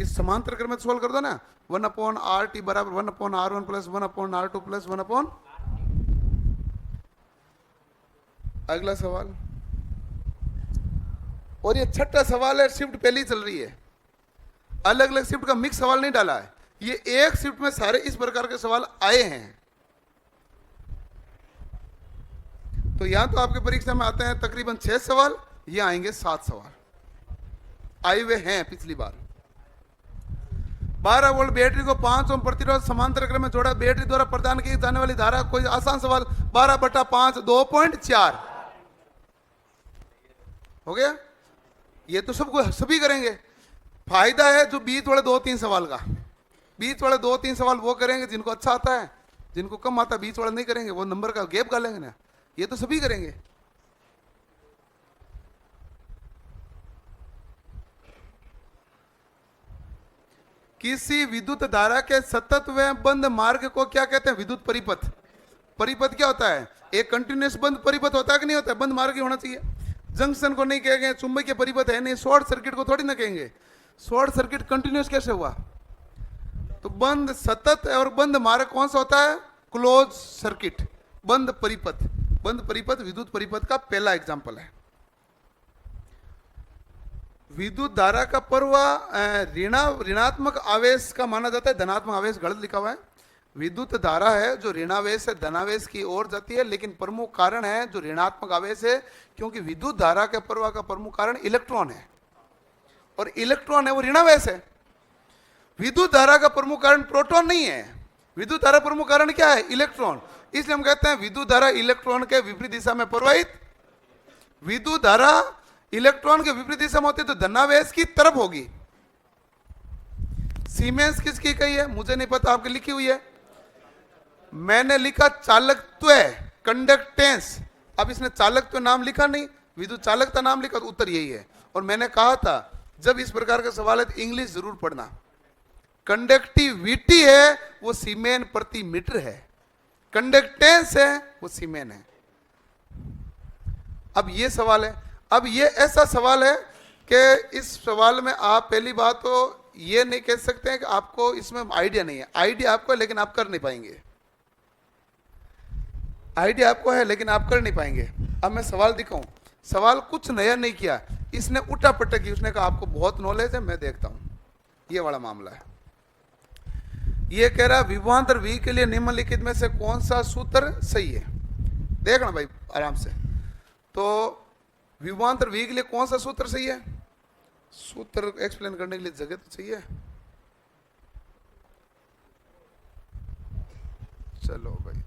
इस समांतर क्रम में सोल्व कर दो ना। 1/RT बराबर 1/R1 प्लस 1/R2 प्लस 1/। अगला सवाल, और ये छठा सवाल है, शिफ्ट पहली चल रही है, अलग अलग शिफ्ट का मिक्स सवाल नहीं डाला है, ये एक शिफ्ट में सारे इस प्रकार के सवाल आए हैं। तो यहां तो आपके परीक्षा में आते हैं तकरीबन 6 सवाल, ये आएंगे 7 सवाल आए हुए हैं पिछली बार। 12 वोल्ट बैटरी को 5 ओम प्रतिरोध समांतर क्रम में जोड़ा, बैटरी द्वारा प्रदान की जाने वाली धारा, कोई आसान सवाल, 12/5 2.4 हो गया। ये तो सबको सभी करेंगे। फायदा है जो बीच वाले 2-3 सवाल का, बीच वाले 2-3 सवाल वो करेंगे जिनको अच्छा आता है, जिनको कम आता है बीच वाले नहीं करेंगे, वो नंबर का गैप डालेंगे ना। ये तो सभी करेंगे। किसी विद्युत धारा के सतत व बंद मार्ग को क्या कहते हैं? विद्युत परिपथ। परिपथ क्या होता है? एक कंटिन्यूस बंद परिपथ होता है कि नहीं होता है? बंद मार्ग ही होना चाहिए। जंक्शन को नहीं कहेंगे, चुंबकीय परिपथ है नहीं, शॉर्ट सर्किट को थोड़ी ना कहेंगे। शॉर्ट सर्किट कंटिन्यूस कैसे हुआ? तो बंद सतत और बंद मार्ग कौन सा होता है? क्लोज सर्किट, बंद परिपथ। बंद परिपथ विद्युत परिपथ का पहला एग्जांपल है। विद्युत धारा का प्रवाह ऋणात्मक आवेश का माना जाता है, धनात्मक आवेश गलत लिखा हुआ है। विद्युत धारा है जो ऋणावेश से धनावेश की ओर जाती है, लेकिन प्रमुख कारण है जो ऋणात्मक आवेश है, क्योंकि विद्युत धारा के प्रवाह का प्रमुख कारण इलेक्ट्रॉन है, और इलेक्ट्रॉन है वो ऋणावेश है। विद्युत धारा का प्रमुख कारण प्रोटॉन नहीं है, विद्युत धारा प्रमुख कारण क्या है? इलेक्ट्रॉन। इसलिए हम कहते हैं विद्युत धारा इलेक्ट्रॉन के विपरीत दिशा में प्रवाहित। विद्युत धारा इलेक्ट्रॉन के विपरीत दिशा में होती है तो धनावेश की तरफ होगी। सीमेंस किसकी कही है? मुझे नहीं पता, आपकी लिखी हुई है। मैंने लिखा चालकत्व, कंडक्टेंस। अब इसने चालकत्व नाम लिखा नहीं, विद्युत चालकता नाम लिखा, तो उत्तर यही है। और मैंने कहा था जब इस प्रकार का सवाल है तो इंग्लिश जरूर पढ़ना। कंडक्टिविटी है वो सीमेन प्रति मीटर है, कंडक्टेंस है वो सीमेन है। अब ये सवाल है, अब ये ऐसा सवाल है कि इस सवाल में आप पहली बात तो ये नहीं कह सकते हैं कि आपको इसमें आइडिया नहीं है। आइडिया आपको है लेकिन आप कर नहीं पाएंगे। आइडिया आपको है लेकिन आप कर नहीं पाएंगे। अब मैं सवाल दिखाऊं, सवाल कुछ नया नहीं किया, इसने उल्टा पट्टा की। उसने कहा आपको बहुत नॉलेज है, मैं देखता हूं। ये वाला मामला है। ये कह रहा विभवांतर V के लिए निम्नलिखित में से कौन सा सूत्र सही है? देखना भाई आराम से। तो विभवांतर V के लिए कौन सा सूत्र सही है? सूत्र एक्सप्लेन करने के लिए जगह तो चाहिए। चलो भाई,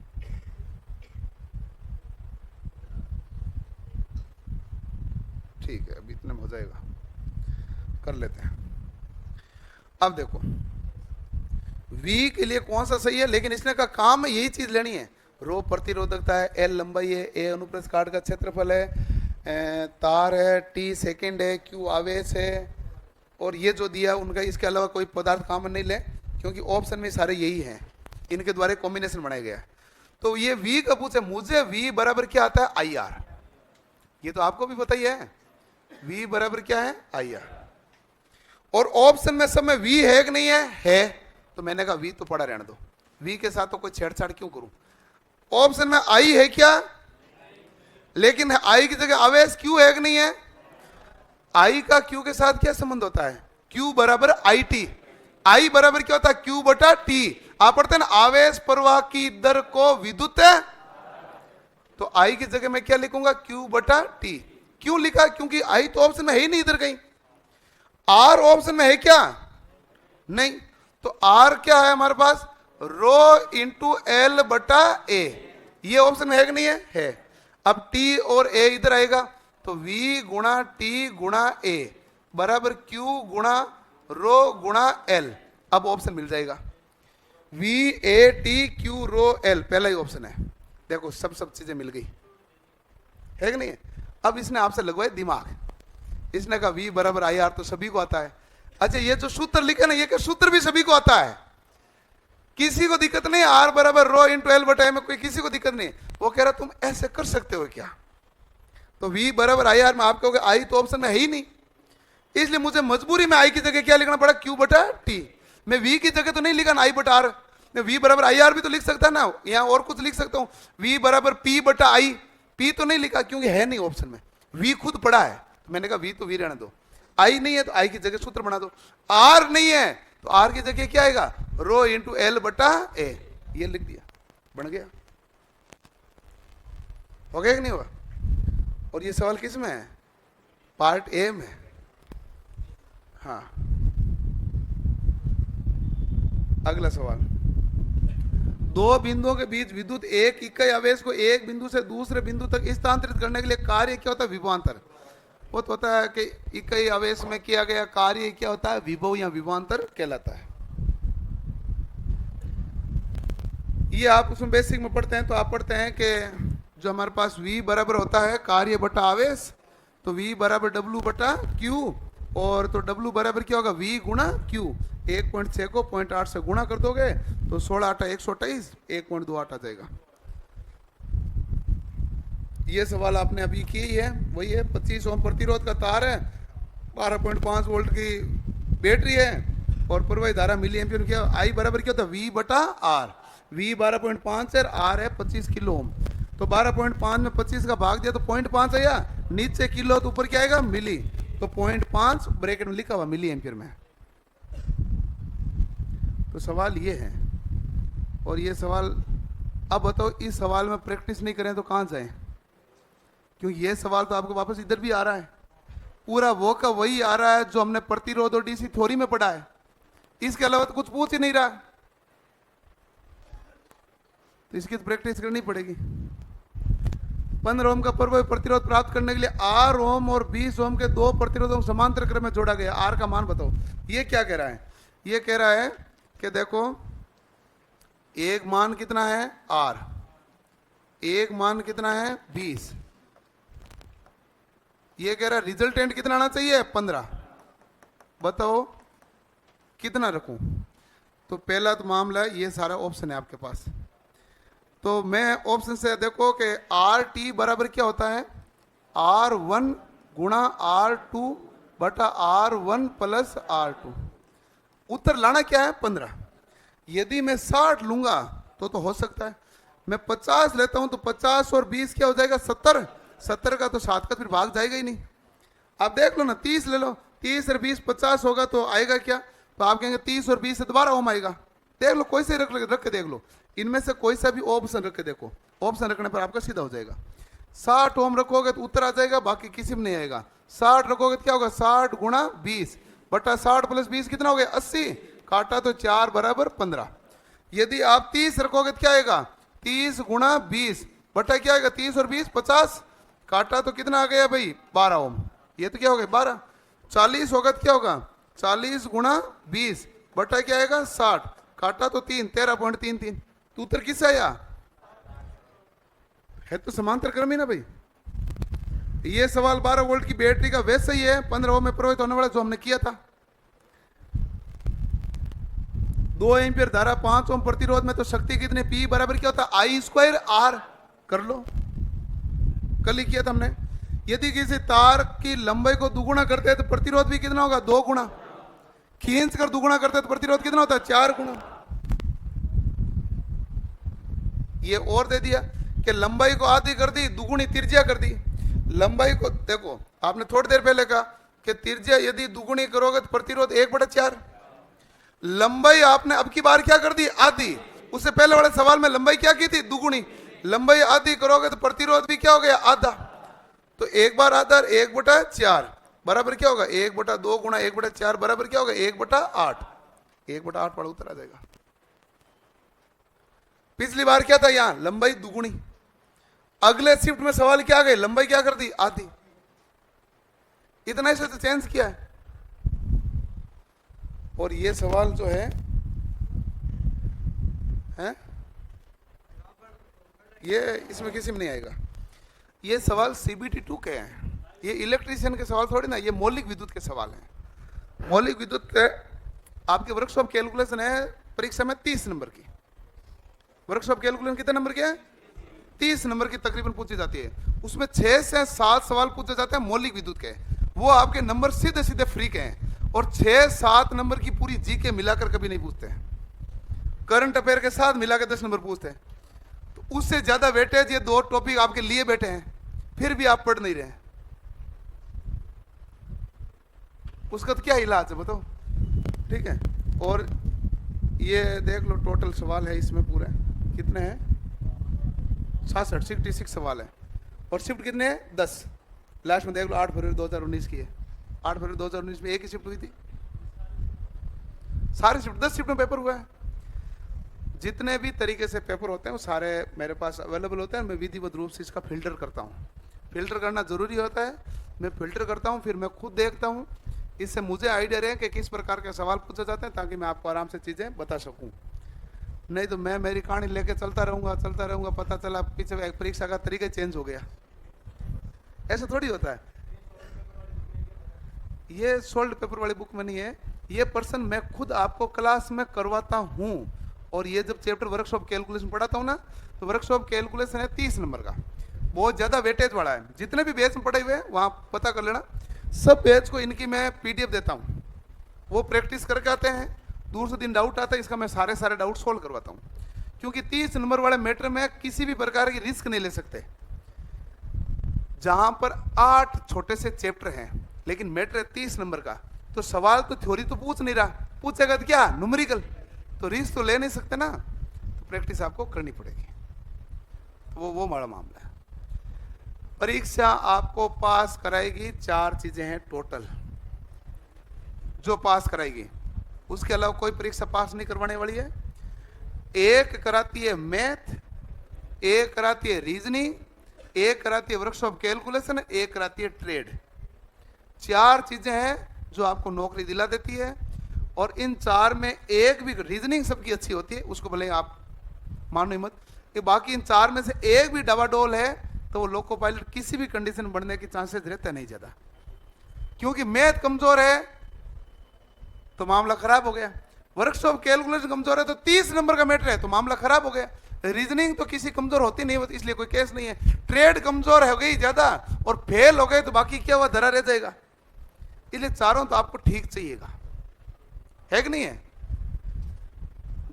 ठीक है, अभी इतने में हो जाएगा, कर लेते हैं। अब देखो V के लिए कौन सा सही है, लेकिन इसने का काम में यही चीज लेनी है। रो प्रतिरोधकता है, L लंबाई है, A अनुप्रस्थ काट का क्षेत्रफल है, तार है, T सेकंड है, Q आवेश है, और ये जो दिया उनका, इसके अलावा कोई पदार्थ काम में नहीं ले, क्योंकि ऑप्शन में सारे यही हैं, इनके द्वारा कॉम्बिनेशन बनाया गया है। तो ये V का पूछे मुझे, V बराबर क्या आता है? IR। ये तो आपको भी पता ही है, V बराबर क्या है? IR। और ऑप्शन में सब में V है कि नहीं है? है। तो मैंने कहा V तो पड़ा रहने दो, V के साथ तो कोई छेड़छाड़ क्यों करूं। ऑप्शन में I है क्या? लेकिन I की जगह आवेश Q है कि नहीं है? I का Q के साथ क्या संबंध होता है? Q बराबर IT। I बराबर क्या होता है? Q बटा T। आप पढ़ते हैं ना आवेश प्रवाह की दर को विद्युत है, तो I की जगह मैं क्या लिखूंगा? Q बटा T। क्यों लिखा? क्योंकि I तो ऑप्शन में है ही नहीं इधर कहीं। R ऑप्शन में है क्या? नहीं। तो R क्या है हमारे पास? रो इंटू L बटा A। ये ऑप्शन में है कि नहीं है? है। अब T और A इधर आएगा, तो V गुणा T गुणा A बराबर Q गुणा रो गुणा L। अब ऑप्शन मिल जाएगा V A T Q row L, पहला ही ऑप्शन है। देखो सब चीजें मिल गई है कि नहीं? अब इसने आपसे लगवाया दिमाग, इसने कहा V बराबर आई आर तो सभी को आता है। अच्छा ये जो सूत्र लिखे ना, ये क्या सूत्र भी सभी को आता है, किसी को दिक्कत नहीं। R बराबर रो इंटू एल बटा में कोई किसी को दिक्कत नहीं। वो कह रहा तुम ऐसे कर सकते हो क्या? तो V बराबर आई आर में आप कहोगे आई तो ऑप्शन में है ही नहीं, इसलिए मुझे मजबूरी में आई की जगह क्या लिखना पड़ा, Q बटा T। मैं V की जगह तो नहीं लिखा ना आई बटा आर, मैं V बराबर आई आर भी तो लिख सकता ना, यहाँ और कुछ लिख सकता हूँ V बराबर P बटा आई। P तो नहीं लिखा क्योंकि है नहीं ऑप्शन में, V खुद पड़ा है, तो मैंने कहा V तो V रहने दो। आई नहीं है तो आई की जगह सूत्र बना दो। R नहीं है तो R की जगह क्या आएगा, रो इंटू एल बटा ए, ये लिख दिया, बन गया। हो गया कि नहीं हुआ? और ये सवाल किस में है, पार्ट ए में। हाँ अगला सवाल, दो बिंदुओं के बीच विद्युत एक इकाई आवेश को एक बिंदु से दूसरे बिंदु तक स्थानांतरित करने के लिए कार्य क्या होता है, विभवांतर। वो तो होता है कि इकाई आवेश में किया गया कार्य क्या होता है, विभव या विभवांतर कहलाता है। ये आप उसमें बेसिक में पढ़ते हैं तो आप पढ़ते हैं कि जो हमारे पास V बराबर होता है कार्य बटा आवेश, तो V बराबर W बटा Q, और तो W बराबर क्या होगा, V गुणा Q। 1.6 को 0.8 से गुणा कर दोगे तो 16 आटा 128, 1.28 आ जाएगा। ये सवाल आपने अभी की है, वही है। 25 ओम प्रतिरोध का तार है, 12.5 वोल्ट की बैटरी है, और प्रवाही धारा मिली एम्पियर क्या, आई बराबर क्या होता है, V बटा R। V 12.5 है, R है 25 किलो ओम, तो 12.5 में 25 का भाग दिया तो 0.5 आया, नीचे किलो तो ऊपर क्या आएगा, मिली, तो 0.5 ब्रैकेट में लिखा हुआ मिली एम्पियर में। तो सवाल ये है, और ये सवाल अब बताओ, इस सवाल में प्रैक्टिस नहीं करें तो कहाँ जाएं, क्योंकि ये सवाल तो आपको वापस इधर भी आ रहा है, पूरा वो का वही आ रहा है जो हमने प्रतिरोध और डीसी थ्योरी में पढ़ा है, इसके अलावा तो कुछ पूछ ही नहीं रहा, तो इसकी तो प्रैक्टिस करनी पड़ेगी। 15 ओम का प्रभावी प्रतिरोध प्राप्त करने के लिए 8 ओम और 20 ओम के दो प्रतिरोधों को समांतर क्रम में जोड़ा गया। R का मान बताओ। ये क्या कह रहा है, ये कह रहा है कि देखो एक मान कितना है R, एक मान कितना है 20, ये कह रहा है रिजल्टेंट कितना आना चाहिए 15, बताओ कितना रखूं। तो पहला तो मामला है, ये सारा ऑप्शन है आपके पास, तो मैं ऑप्शन से देखो कि आर टी बराबर क्या होता है, R1 गुणा R2 बटा R1 प्लस R2। उत्तर लाना क्या है 15। यदि मैं 60 लूंगा तो हो सकता है, मैं 50 लेता हूं तो 50 और 20 क्या हो जाएगा 70, 70 का तो 7 का फिर भाग जाएगा ही नहीं। आप देख लो ना, 30 ले लो, 30 और 20 50 होगा तो आएगा क्या, तो आप कहेंगे 30 और 20 से दोबारा ओम आएगा। देख लो कोई से रख के देख लो, इनमें से कोई सा भी ऑप्शन रख के देखो, ऑप्शन रखने पर आपका सीधा हो जाएगा। 60 ओम रखोगे तो उत्तर आ जाएगा, बाकी किसी में नहीं आएगा। 60 रखोगे तो क्या होगा, 60 गुणा 20 बटा 60 प्लस 20 कितना हो गया 80, काटा तो 4 बराबर 15। यदि आप 30 रखोगे तो क्या आएगा, 30 गुणा 20 बटा क्या आएगा 30 और 20 50, काटा तो कितना आ गया भाई 12 ओम, ये तो क्या हो गया 12। 40 होगा तो क्या होगा 40 गुणा 20 बटा क्या आएगा 60, काटा तो 3, 13.33। तो उत्तर किससे आया, है तो समांतर क्रम ही ना भाई। ये सवाल 12 वोल्ट की बैटरी का वैसे ही है, 15 ओम में प्रवाहित होने वाला जो हमने किया था। 2 एम्पियर धारा 5 ओम प्रतिरोध में तो शक्ति कितने, P बराबर क्या होता है आई स्क्वायर R, कर लो, कल ही किया था हमने। यदि किसी तार की लंबाई को दुगुना करते हैं तो प्रतिरोध भी कितना होगा 2 गुना, खींच कर दुगुना करते हैं तो प्रतिरोध कितना होता है 4 गुना। ये और दे दिया कि लंबाई को आधी कर दी, दुगुनी त्रिज्या कर दी। लंबाई को देखो, आपने थोड़ी देर पहले कहा कि त्रिज्या यदि दुगुनी करोगे तो प्रतिरोध 1/4। लंबाई आपने अब की बार क्या कर दी आधी, उससे पहले वाले सवाल में लंबाई क्या की थी दुगुनी, लंबाई आधी करोगे तो प्रतिरोध भी क्या हो गया आधा, तो एक बार आधा 1/4 बराबर क्या होगा 1/2 गुणा 1/4 बराबर क्या होगा 1/8, 1/8 पर उत्तर आ जाएगा। पिछली बार क्या था यहां लंबाई दुगुनी, अगले शिफ्ट में सवाल क्या आ गए लंबाई क्या कर दी आधी, इतना से चेंज किया है। और ये सवाल जो है ये इसमें किसी में नहीं आएगा। ये सवाल CBT 2 के हैं, ये इलेक्ट्रीशियन के सवाल थोड़ी ना, ये मौलिक विद्युत के सवाल हैं। मौलिक विद्युत के आपके वर्कशॉप कैलकुलेशन है परीक्षा में 30 नंबर की। वर्कशॉप कैलकुलेशन कितने नंबर की है? 30 नंबर की तकरीबन पूछी जाती है। उसमें 6 से 7 सवाल पूछे जाते हैं मौलिक विद्युत के, वो आपके नंबर सीधे सीधे फ्री के हैं। और 6-7 नंबर की पूरी जीके मिलाकर कभी नहीं पूछते हैं, करंट अफेयर के साथ मिला के 10 नंबर पूछते हैं। तो उससे ज्यादा वेटेज ये 2 टॉपिक आपके लिए बैठे हैं, फिर भी आप पढ़ नहीं रहे, उसका तो क्या इलाज है बताओ? ठीक है। और ये देख लो टोटल सवाल है इसमें पूरे कितने हैं? 66 सवाल है। और शिफ्ट कितने हैं? 10। लास्ट में देख लो 8 फरवरी 2019 की है। 8 फरवरी 2019 में एक ही शिफ्ट हुई थी, सारी शिफ्ट 10 शिफ्ट में पेपर हुआ है। जितने भी तरीके से पेपर होते हैं वो सारे मेरे पास अवेलेबल होते हैं। मैं विधिवत रूप से इसका फिल्टर करता हूँ। फिल्टर करना जरूरी होता है, मैं फिल्टर करता हूँ, फिर मैं खुद देखता हूँ। इससे मुझे आइडिया रहे कि किस प्रकार के सवाल पूछे जाते हैं, ताकि मैं आपको आराम से चीज़ें बता सकूँ। नहीं तो मैं मेरी कहानी लेके चलता रहूँगा, पता चला पीछे एक परीक्षा का तरीका चेंज हो गया। ऐसा थोड़ी होता है। ये सोल्ड पेपर वाली बुक में नहीं है, ये पर्सन मैं खुद आपको क्लास में करवाता हूँ। और ये जब चैप्टर वर्कशॉप कैलकुलेशन पढ़ाता हूँ ना, तो वर्कशॉप कैलकुलेशन है 30 नंबर का, बहुत ज़्यादा वेटेज वाला है। जितने भी बैच में पढ़े हुए हैं वहाँ पता कर लेना, सब बैच को इनकी मैं PDF देता हूँ, वो प्रैक्टिस करके आते हैं। दूर से दिन डाउट आता है, इसका मैं सारे डाउट सोल्व करवाता हूँ। क्योंकि 30 नंबर वाले मैटर में किसी भी प्रकार की रिस्क नहीं ले सकते। जहां पर 8 छोटे से चैप्टर हैं लेकिन मैटर है 30 नंबर का, तो सवाल तो थ्योरी तो पूछ नहीं रहा, पूछेगा तो क्या न्यूमेरिकल, तो रिस्क तो ले नहीं सकते ना, तो प्रैक्टिस आपको करनी पड़ेगी। वो बड़ा मामला है। परीक्षा आपको पास कराएगी 4 चीजें हैं टोटल जो पास कराएगी, उसके अलावा कोई परीक्षा पास नहीं करवाने वाली है। एक कराती है मैथ, एक कराती है रीजनिंग, एक कराती है वर्कशॉप कैलकुलेशन, एक कराती है ट्रेड। 4 चीजें हैं जो आपको नौकरी दिला देती है। और इन 4 में एक भी, रीजनिंग सबकी अच्छी होती है, उसको भले आप मानो ही मत, कि बाकी इन 4 में से एक भी डवाडोल है तो वो लोको पायलट किसी भी कंडीशन में बढ़ने के चांसेस रहते नहीं ज्यादा। क्योंकि मैथ कमजोर है तो मामला खराब हो गया, वर्कशॉप कैलकुलेशन कमजोर है तो 30 नंबर का मैटर है तो मामला खराब हो गया। रीजनिंग तो किसी कमजोर होती नहीं होती, इसलिए कोई केस नहीं है। ट्रेड कमजोर हो गई ज्यादा और फेल हो गए तो बाकी क्या हुआ, धरा रह जाएगा। इसलिए चारों तो आपको ठीक चाहिएगा, है कि नहीं है?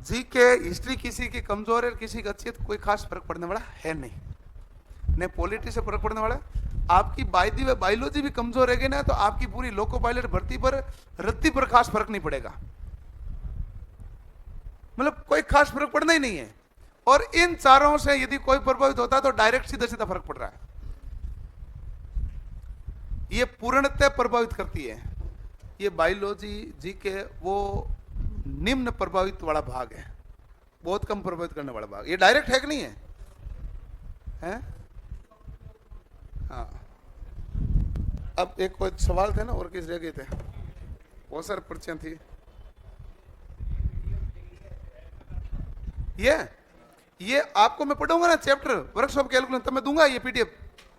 जीके हिस्ट्री किसी की कमजोर है किसी की अच्छी है तो कोई खास फर्क पड़ने वाला है नहीं, न पॉलिटी से फर्क पड़ने वाला है। आपकी बायोलॉजी भी कमजोर रहेगी ना तो आपकी पूरी लोको पायलट भर्ती पर रद्दी पर खास फर्क नहीं पड़ेगा, मतलब कोई खास फर्क पड़ना ही नहीं है। और इन चारों से यदि कोई प्रभावित होता है तो डायरेक्ट सीधा सीधा फर्क पड़ रहा है। ये पूर्णतः प्रभावित करती है। ये बायोलॉजी जीके वो निम्न प्रभावित वाला भाग है, बहुत कम प्रभावित करने वाला भाग। ये डायरेक्ट है कि नहीं है? हैं? हाँ। अब एक कोई सवाल थे ना, और किस रह गए थे? बहुत सारे पर्चियां थी। ये आपको मैं पढ़ूंगा ना चैप्टर वर्कशॉप कैलकुलेशन, तब मैं दूंगा ये PDF,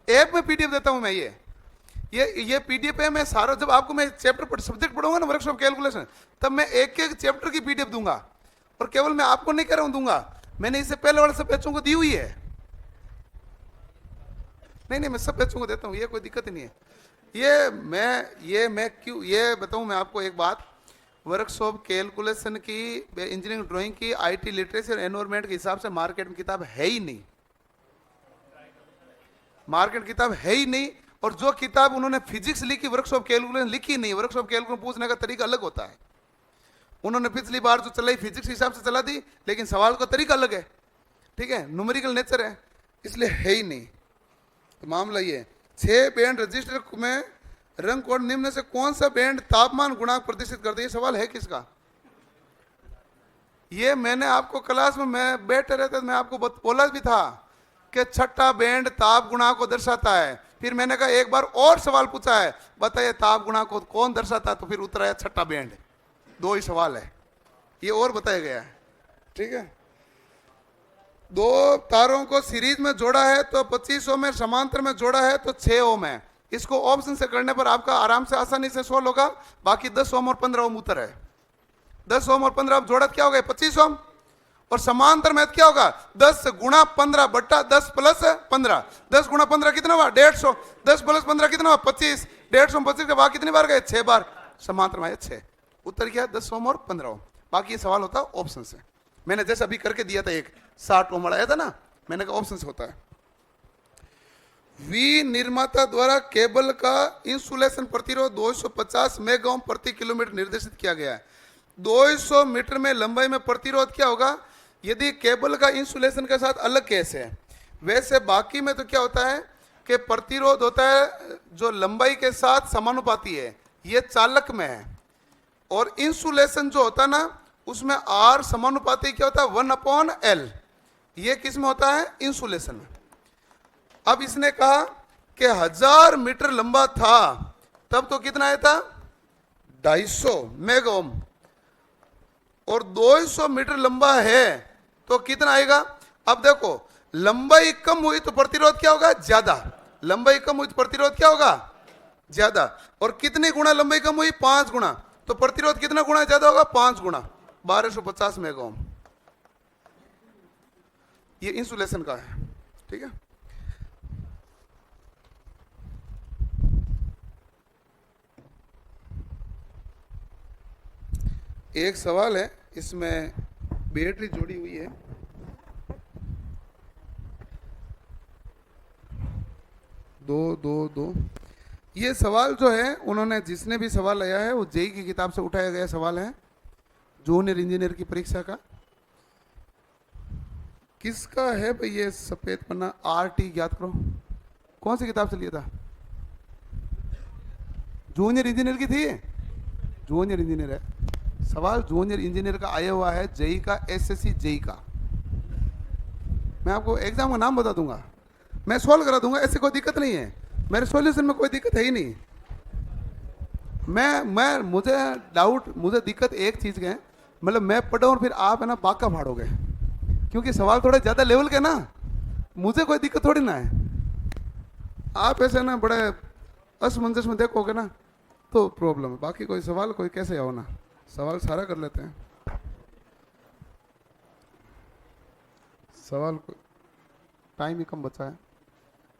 ऐप में PDF देता हूं मैं। ये PDF है, मैं सारा जब आपको मैं चैप्टर सब्जेक्ट पढ़ूंगा ना वर्कशॉप कैलकुलेशन, तब मैं एक एक चैप्टर की PDF दूंगा। और केवल मैं आपको नहीं कह रहा हूं दूंगा, मैंने इससे पहले वाले सब बच्चों को दी हुई है। नहीं मैं सब बच्चों को देता हूं, ये कोई दिक्कत ही नहीं है। ये मैं क्यों ये बताऊं मैं आपको एक बात, वर्कशॉप कैलकुलेशन की, इंजीनियरिंग ड्राइंग की, IT लिटरेसी और एनवायरमेंट के हिसाब से मार्केट में किताब है ही नहीं, मार्केट किताब है ही नहीं। और जो किताब उन्होंने फिजिक्स लिखी वर्कशॉप कैलकुलेशन लिखी नहीं। वर्कशॉप कैलकुलेशन पूछने का तरीका अलग होता है, उन्होंने पिछली बार जो चलाई फिजिक्स के हिसाब से चला दी, लेकिन सवाल का तरीका अलग है, ठीक है, न्यूमेरिकल नेचर है, इसलिए है ही नहीं। तो मामला ये 6 बैंड रजिस्टर में रंग कोड निम्न से कौन सा बैंड तापमान गुणांक प्रदर्शित करते हैं? सवाल है किसका? ये मैंने आपको क्लास में मैं बैठे रहता मैं आपको बोला भी था कि छठा बैंड ताप गुणांक को दर्शाता है। फिर मैंने कहा एक बार और सवाल पूछा है, बताइए ताप गुणांक को कौन दर्शाता है? तो फिर उत्तर आया छठा बैंड। 2 ही सवाल है, ये और बताया गया है, ठीक है। दो तारों को सीरीज में जोड़ा है तो 25 ओम है, समांतर में जोड़ा है तो 6 ओम है। इसको ऑप्शन से करने पर आपका आराम से आसानी से सोल्व होगा। बाकी 10 ओम और 15 ओम उत्तर है। 10 ओम और 15 अब जोड़त क्या हो गए 25 ओम, और समांतर में क्या होगा 10 गुणा 15 बट्टा 10 प्लस 15। 10 गुणा 15 कितना हुआ 150, 10 प्लस 15 कितना हुआ 25, 150 25 के बाद कितनी बार गए 6 बार, समांतर में 6। उत्तर क्या है 10 ओम और 15 ओम। बाकी ये सवाल होता है ऑप्शन से। मैंने जैसे अभी करके दिया था एक 60 ओम आया था ना, मैंने कहा ऑप्शन से होता है। वी निर्माता द्वारा केबल का इंसुलेशन प्रतिरोध 250 मेगा ओम प्रति किलोमीटर निर्देशित किया गया है। 200 मीटर में लंबाई में प्रतिरोध क्या होगा यदि केबल का इंसुलेशन के साथ अलग केस है। वैसे बाकी में तो क्या होता है कि प्रतिरोध होता है जो लंबाई के साथ समानुपाती है, ये चालक में है। और इंसुलेशन जो होता है ना उसमें आर समानुपाती क्या होता है 1/L, ये किस में होता है इंसुलेशन में। अब इसने कहा कि 1000 मीटर लंबा था तब तो कितना आया था 250 मेगा ओम, और 200 मीटर लंबा है तो कितना आएगा। अब देखो लंबाई कम हुई तो प्रतिरोध क्या होगा ज्यादा, लंबाई कम हुई तो प्रतिरोध क्या होगा ज्यादा। और कितनी गुना लंबाई कम हुई 5 गुना, तो प्रतिरोध कितना गुना ज्यादा होगा 5 गुना, 1250 मेगा ओम। ये इंसुलेशन का है, ठीक है। एक सवाल है, इसमें बैटरी जुड़ी हुई है। दो ये सवाल जो है उन्होंने जिसने भी सवाल लाया है वो जेई की किताब से उठाया गया सवाल है, जूनियर इंजीनियर की परीक्षा का। किसका है भाई ये सफेद पन्ना, आरटी ज्ञात करो, कौन सी किताब से लिया था। जूनियर इंजीनियर की थी, जूनियर इंजीनियर है सवाल, जूनियर इंजीनियर का आया हुआ है, जेई का, एसएससी जेई का। मैं आपको एग्जाम का नाम बता दूंगा, मैं सॉल्व करा दूंगा, ऐसी कोई दिक्कत नहीं है, मेरे सॉल्यूशन में कोई दिक्कत है ही नहीं। मुझे डाउट, मुझे दिक्कत एक चीज के है, मतलब मैं पढ़ा और फिर आप है ना बाका फाड़ोगे, क्योंकि सवाल थोड़े ज्यादा लेवल के ना, मुझे कोई दिक्कत थोड़ी ना है। आप ऐसे ना बड़े असमंजस में देखोगे ना तो प्रॉब्लम है। बाकी कोई सवाल कोई कैसे आओ ना, सवाल सारा कर लेते हैं। सवाल टाइम ही कम बचा है,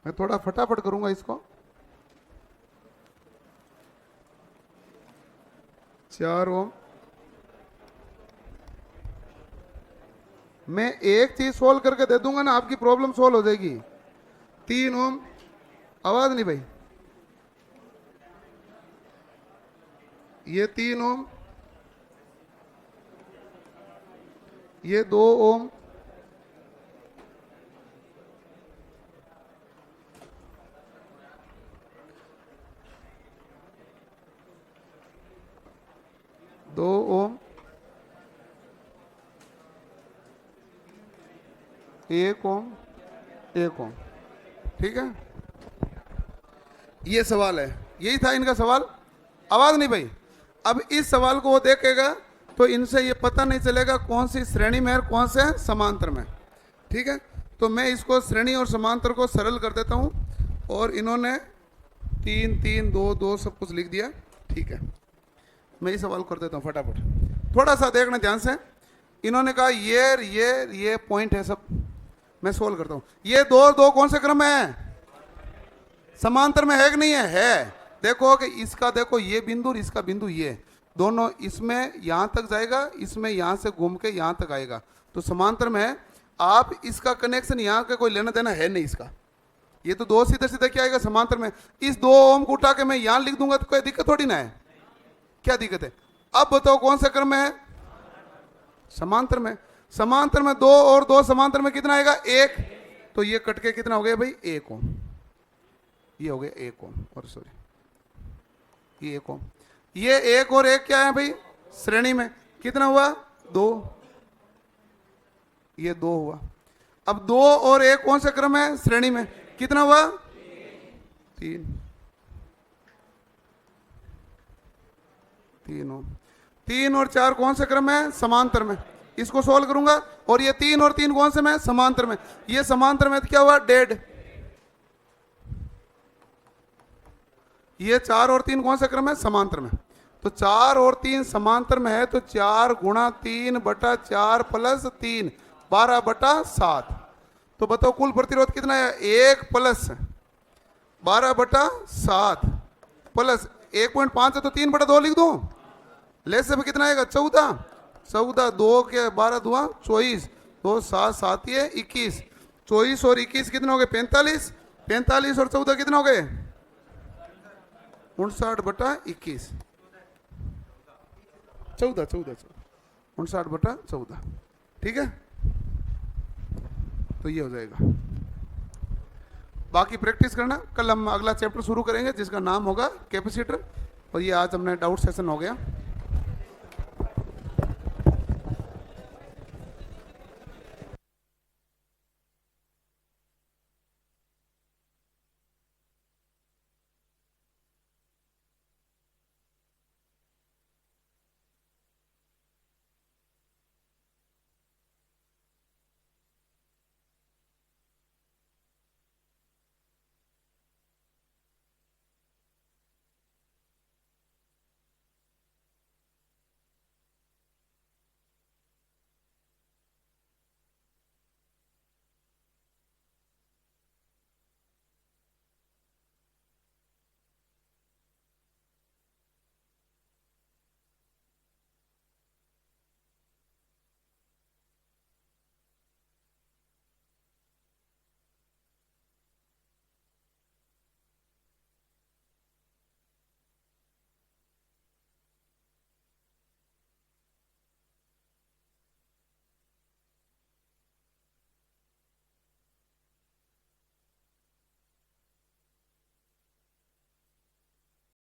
मैं थोड़ा फटाफट करूंगा इसको। 4 ओम, मैं एक चीज सोल्व करके दे दूंगा ना आपकी प्रॉब्लम सोल्व हो जाएगी। 3 ओम, आवाज नहीं भाई, ये 3 ओम, ये 2 ओम, दो ओम, 1 ओम, 1 ओम, ठीक है। ये सवाल है, यही था इनका सवाल। आवाज नहीं भाई। अब इस सवाल को वो देखेगा तो इनसे ये पता नहीं चलेगा कौन सी श्रेणी में है और कौन से समांतर में, ठीक है। तो मैं इसको श्रेणी और समांतर को सरल कर देता हूं, और इन्होंने 3 3 2 2 सब कुछ लिख दिया, ठीक है। मैं ये सवाल कर देता हूँ फटाफट, थोड़ा सा देखना ध्यान से। इन्होंने कहा ये पॉइंट है सब, मैं सोल्व करता हूँ। ये दो कौन से क्रम में है, समांतर में है कि नहीं है। देखो कि इसका देखो ये बिंदु और इसका बिंदु, ये दोनों इसमें यहां तक जाएगा, इसमें यहां से घूम के यहां तक आएगा, तो समांतर में है। आप इसका कनेक्शन यहां का कोई लेना देना है नहीं इसका, ये तो दो सीधे सीधे क्या आएगा समांतर में। इस 2 ओम को उठा के मैं यहां लिख दूंगा तो कोई दिक्कत थोड़ी ना है, क्या दिक्कत है। अब बताओ कौन सा क्रम में है, समांतर में। समांतर में 2 और 2 समांतर में कितना आएगा 1, तो ये कट के कितना हो गया भाई 1 ओम, ये हो गया 1 ओम, और सॉरी ये 1 ओम, ये 1 और 1 क्या है भाई श्रेणी में, कितना हुआ 2, ये 2 हुआ। अब 2 और 1 कौन सा क्रम है श्रेणी में, कितना हुआ 3, 3 ओम। 3 और 4 कौन सा क्रम है समांतर में, इसको सोल्व करूंगा, और ये 3 और 3 कौन से में? समांतर में। ये समांतर में तो क्या हुआ? डेड। ये 4 और 3 कौन से क्रम है? समांतर में। तो 4 और 3 समांतर में है, तो 4 गुणा 3 बटा 4 प्लस 3, 12 बटा 7। तो बताओ कुल प्रतिरोध कितना है? 1 प्लस 12 बटा 7 प्लस 1.5 है, तो 3 बटा 2 लिख दो। लेस में कितना आएगा? 14। 14 2 के 12 दुआ 24, 2 7 7 ये 21, 24 और 21 कितना हो गए? 45। 45 और 14 कितना हो गए? 59 बटा 21, 14 59 बटा 14। ठीक है, तो ये हो जाएगा। बाकी प्रैक्टिस करना। कल हम अगला चैप्टर शुरू करेंगे जिसका नाम होगा कैपेसिटर। और ये आज हमने डाउट सेशन हो गया।